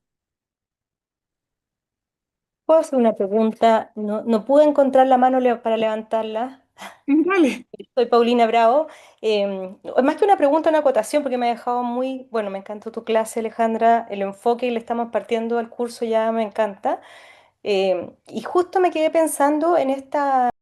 ¿Puedo hacer una pregunta? No pude encontrar la mano para levantarla. Dale. Soy Paulina Bravo. Más que una pregunta, una acotación, porque me ha dejado muy, bueno, me encantó tu clase, Alejandra, el enfoque que le estamos partiendo al curso ya me encanta. Y justo me quedé pensando en esta